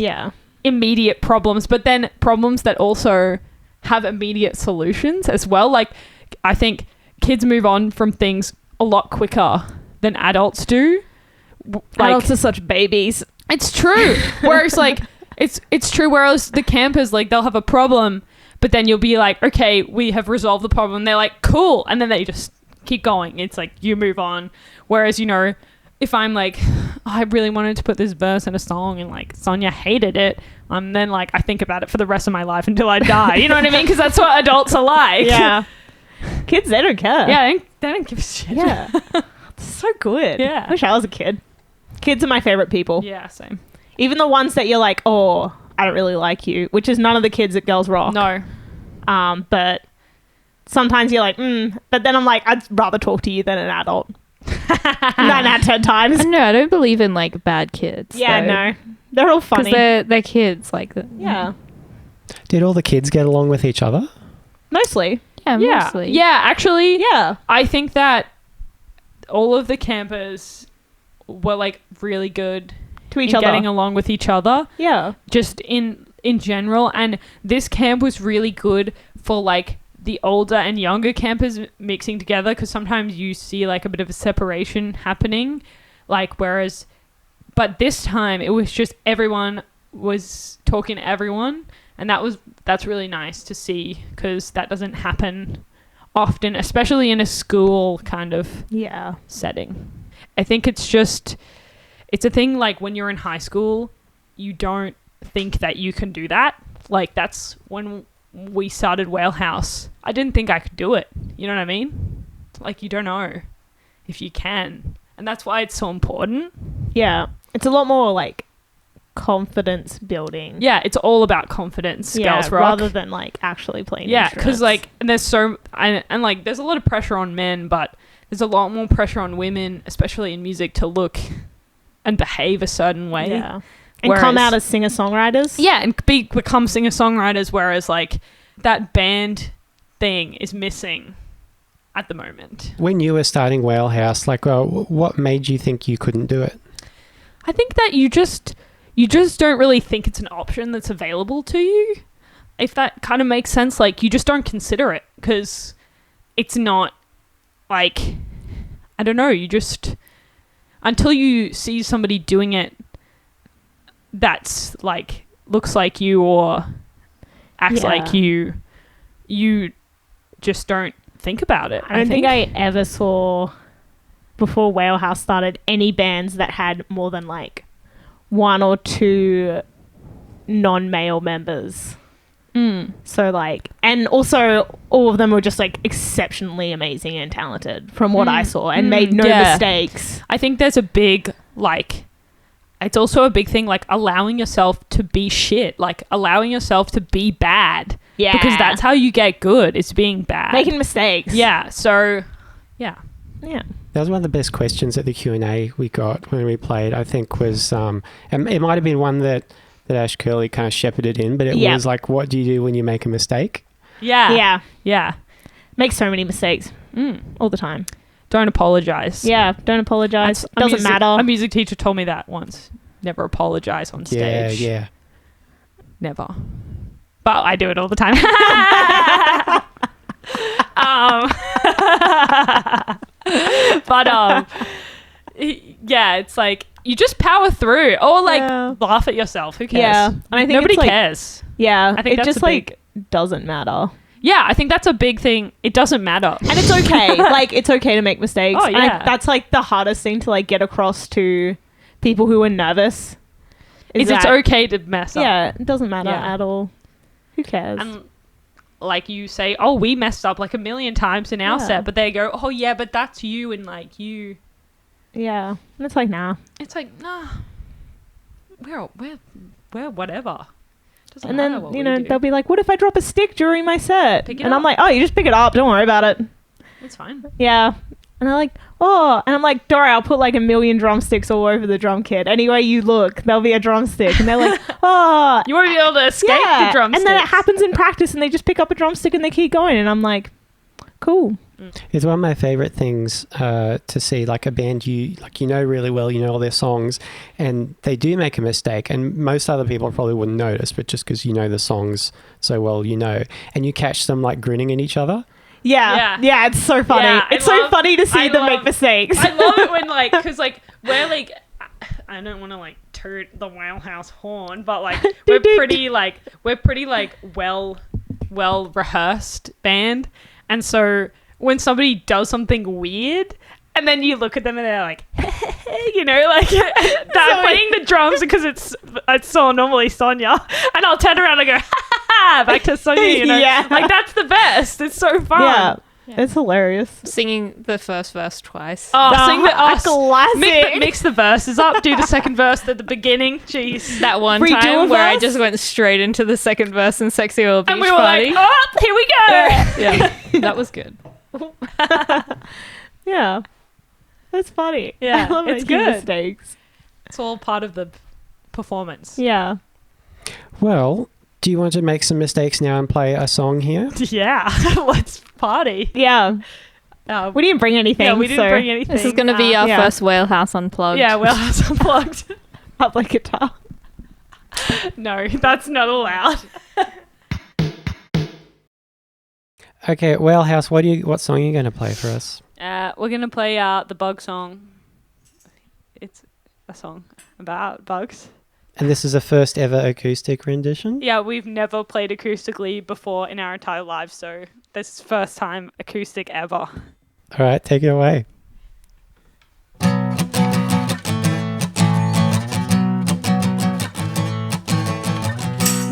immediate problems. But then problems that also have immediate solutions as well. Like, I think kids move on from things a lot quicker than adults do. Like, adults are such babies. It's true. Whereas like, it's true. Whereas the campers, like, they'll have a problem, but then you'll be like, okay, we have resolved the problem. They're like, cool. And then they just keep going. It's like, you move on. Whereas, you know, if I'm like, I really wanted to put this verse in a song and like Sonia hated it, then like I think about it for the rest of my life until I die. You know what I mean? Because that's what adults are like. Yeah. Kids, they don't care. Yeah, they don't give a shit. Yeah. It's so good. Yeah. I wish I was a kid. Kids are my favorite people. Yeah, same. Even the ones that you're like, oh, I don't really like you, which is none of the kids at Girls Rock. No. But sometimes you're like, but then I'm like, I'd rather talk to you than an adult. 9 out of 10 times. No, I don't believe in like bad kids. Yeah, though. no. They're all funny. Because they're kids. Like, yeah. Did all the kids get along with each other? Mostly. Yeah, Yeah. mostly. Yeah, actually, Yeah. I think that all of the campers were like really good To each in other. getting along with each other. Yeah. Just in general. And this camp was really good for like the older and younger campers mixing together, because sometimes you see like a bit of a separation happening, like, whereas, but this time it was just everyone was talking to everyone, and that's really nice to see, because that doesn't happen often, especially in a school kind of Yeah. setting. I think it's a thing like when you're in high school, you don't think that you can do that. Like that's when we started Whalehouse. I didn't think I could do it. You know what I mean? Like you don't know if you can. And that's why it's so important. Yeah. It's a lot more like confidence building. Yeah, it's all about confidence, Yeah, Girls Rock. rather than like actually playing Yeah, because instruments. like and there's and like there's a lot of pressure on men, but there's a lot more pressure on women, especially in music, to look and behave a certain way. Yeah. And come Whereas- out as singer-songwriters. Yeah, and become singer-songwriters, whereas like that band thing is missing at the moment. When you were starting Whalehouse, like, what made you think you couldn't do it? I think that you just don't really think it's an option that's available to you. If that kind of makes sense, like you just don't consider it because it's not like, I don't know, you just, until you see somebody doing it that's like, looks like you or acts Yeah. like you just don't think about it. I don't think I ever saw, before Whalehouse started, any bands that had more than like one or two non-male members. So like, and also all of them were just like exceptionally amazing and talented from what I saw and made no mistakes. I think there's a big, like, it's also a big thing, like allowing yourself to be shit, like allowing yourself to be bad. Yeah. Because that's how you get good, is being bad. Making mistakes. Yeah. So, yeah. Yeah. That was one of the best questions at the Q&A we got when we played, I think was, and it might have been one that Ash Curley kind of shepherded in, but it was like, what do you do when you make a mistake? Yeah. Yeah. Yeah. Make so many mistakes all the time. Don't apologize. Yeah. Don't apologize. Doesn't matter. A music teacher told me that once. Never apologize on stage. Yeah. Never. But I do it all the time. Yeah, it's like you just power through or like laugh at yourself. Who cares? Yeah. And I think nobody it's like, cares. Yeah. I think it that's just a big- like doesn't matter. Yeah, I think that's a big thing. It doesn't matter. And it's okay. Like, it's okay to make mistakes. Oh, And yeah. that's like the hardest thing to like get across to people who are nervous. It's that- okay to mess up. Yeah, it doesn't matter Yeah. at all. Who cares? And like you say, oh, we messed up like a million times in our Yeah. set, but they go, oh yeah, but that's you, and like you. Yeah. And it's like, nah. It's like, nah. We're whatever. Doesn't And matter then, what you we know, do. they'll be like, what if I drop a stick during my set? Pick it And I'm up. like, oh, you just pick it up. Don't worry about it. It's fine. Yeah. And they're like, oh. And I'm like, don't worry, I'll put like a million drumsticks all over the drum kit. Anyway you look, there'll be a drumstick. And they're like, oh. You won't be able to escape the drumstick. And then it happens in practice and they just pick up a drumstick and they keep going. And I'm like, cool. It's one of my favorite things to see, like a band you know really well, you know all their songs, and they do make a mistake, and most other people probably wouldn't notice, but just because you know the songs so well, you know, and you catch them like grinning at each other. Yeah. Yeah, it's so funny. Yeah, it's so funny to see them make mistakes. I love it when like, because like we're like, I don't want to like toot the Whalehouse horn, but like we're pretty like well rehearsed band, and so when somebody does something weird and then you look at them and they're like you know, like they're playing the drums because it's so normally Sonia, and I'll turn around and go back to Sonia, you know. Yeah. Like that's the best. It's so fun. Yeah. It's hilarious. Singing the first verse twice. Sing the classic. mix the verses up, do the second verse at the beginning. Jeez. That one Redo a time where I verse? just went straight into the second verse in Sexy Oil Beach And we were Party. like, oh, here we go. Yeah, that was good. Yeah. It's funny. Yeah, I love it's making good. mistakes. It's all part of the performance. Yeah. Well, do you want to make some mistakes now and play a song here? Yeah, let's party. Yeah. We didn't bring anything. Yeah, we didn't so bring anything. This is going to be our yeah. first Whalehouse Unplugged. Yeah, Whalehouse Unplugged. public guitar. No, that's not allowed. Okay, Whalehouse, what song are you going to play for us? We're going to play the Bug song. It's a song about bugs. And this is a first ever acoustic rendition? Yeah, we've never played acoustically before in our entire lives, so this is first time acoustic ever. All right, take it away.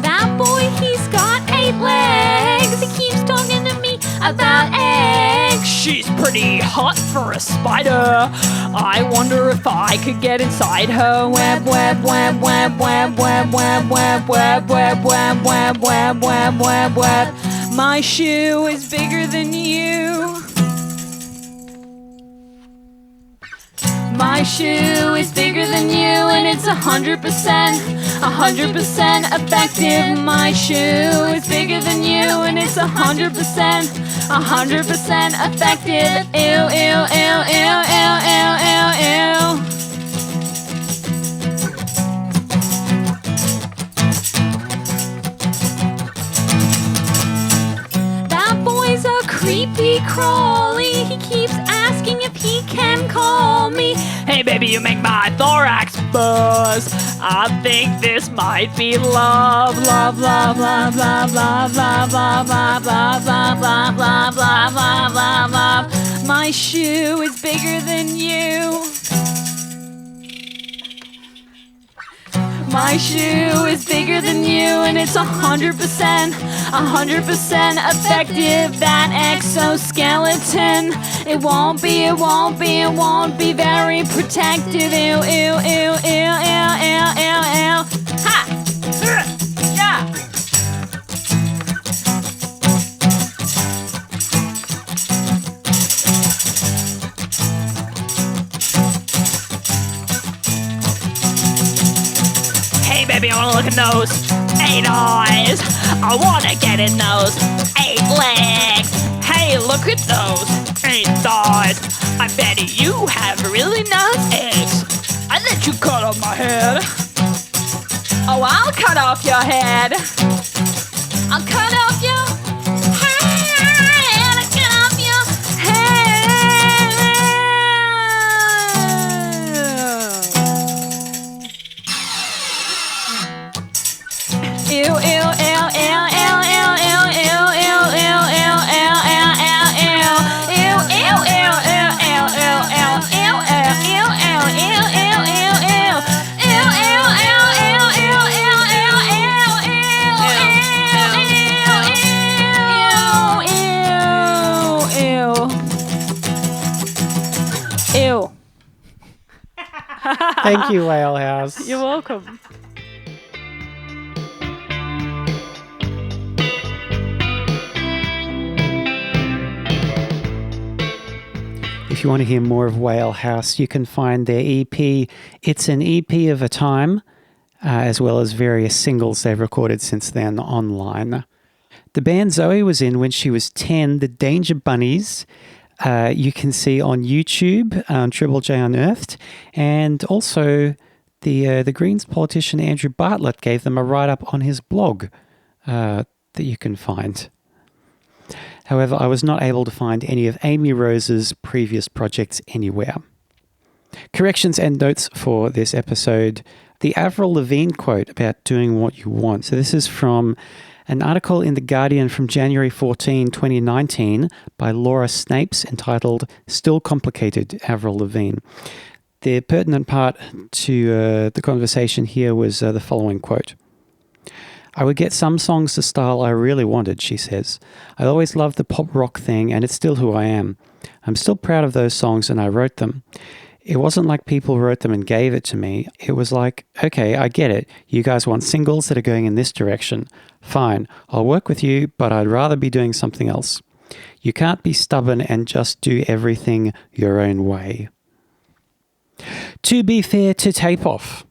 That boy, he's got 8 legs. He keeps talking to me about eggs. She's pretty hot for a spider. I wonder if I could get inside her web, web, web, web, web, web, web, web, web, web, web, web, web, web, web, web. My shoe is bigger than you. My shoe is bigger than you, and it's 100% effective. My shoe is bigger than you, and it's 100% effective. Ew, ew, ew, ew, ew, ew, ew, ew. That boy's a creepy crawly. He keeps asking if he can call me. Hey baby, you make my thorax buzz. I think this might be love, love, love, love, love, love, love, love, love, love, love, love, love, love, love, love, love. My shoe is bigger than you. My shoe is bigger than you, and it's 100% effective. That exoskeleton, it won't be very protective. Ew, ew, ew, ew, ew, ew, ew, ew. Ha! Yeah! Hey baby, I wanna look at those 8 eyes. I wanna get in those 8 legs. Hey, look at those 8 thighs. I bet you have really nice eggs. I let you cut off my head. Oh, I'll cut off your head. I'll cut off your head. I'll cut off your head. Ew, ew, ew, ew, ew, ew, ew, ew, ew, ew, ew, ew, ew. Thank you, Whalehouse. You're welcome. If you want to hear more of Whalehouse, you can find their EP. It's an EP of a time, as well as various singles they've recorded since then online. The band Zoe was in when she was 10, the Danger Bunnies. You can see on YouTube, Triple J Unearthed, and also the Greens politician Andrew Bartlett gave them a write-up on his blog that you can find. However, I was not able to find any of Amy Rose's previous projects anywhere. Corrections and notes for this episode. The Avril Lavigne quote about doing what you want. So this is from an article in The Guardian from January 14, 2019 by Laura Snapes entitled Still Complicated, Avril Lavigne. The pertinent part to the conversation here was the following quote. I would get some songs the style I really wanted, she says. I always loved the pop rock thing, and it's still who I am. I'm still proud of those songs, and I wrote them. It wasn't like people wrote them and gave it to me. It was like, okay, I get it. You guys want singles that are going in this direction. Fine, I'll work with you, but I'd rather be doing something else. You can't be stubborn and just do everything your own way. To be fair to Tape Off,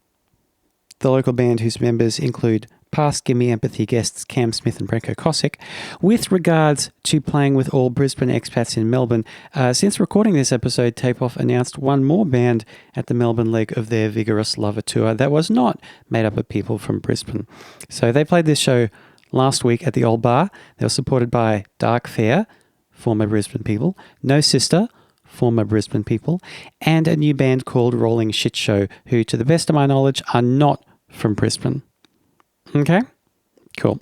the local band whose members include past Gimme Empathy guests Cam Smith and Branko Kosick, with regards to playing with all Brisbane expats in Melbourne. Since recording this episode, Tape Off announced one more band at the Melbourne leg of their Vigorous Lover tour that was not made up of people from Brisbane. So they played this show last week at the Old Bar. They were supported by Dark Fair, former Brisbane people, No Sister, former Brisbane people, and a new band called Rolling Shit Show, who, to the best of my knowledge, are not from Brisbane. Okay? Cool.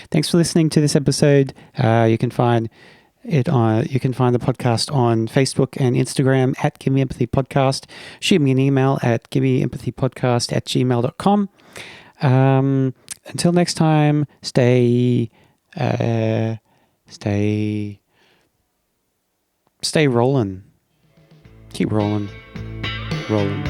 Thanks for listening to this episode. You can find the podcast on Facebook and Instagram at Gimme Empathy Podcast. Shoot me an email at gimmeempathypodcast@gmail.com. Until next time, stay rolling. Keep rolling. Rolling.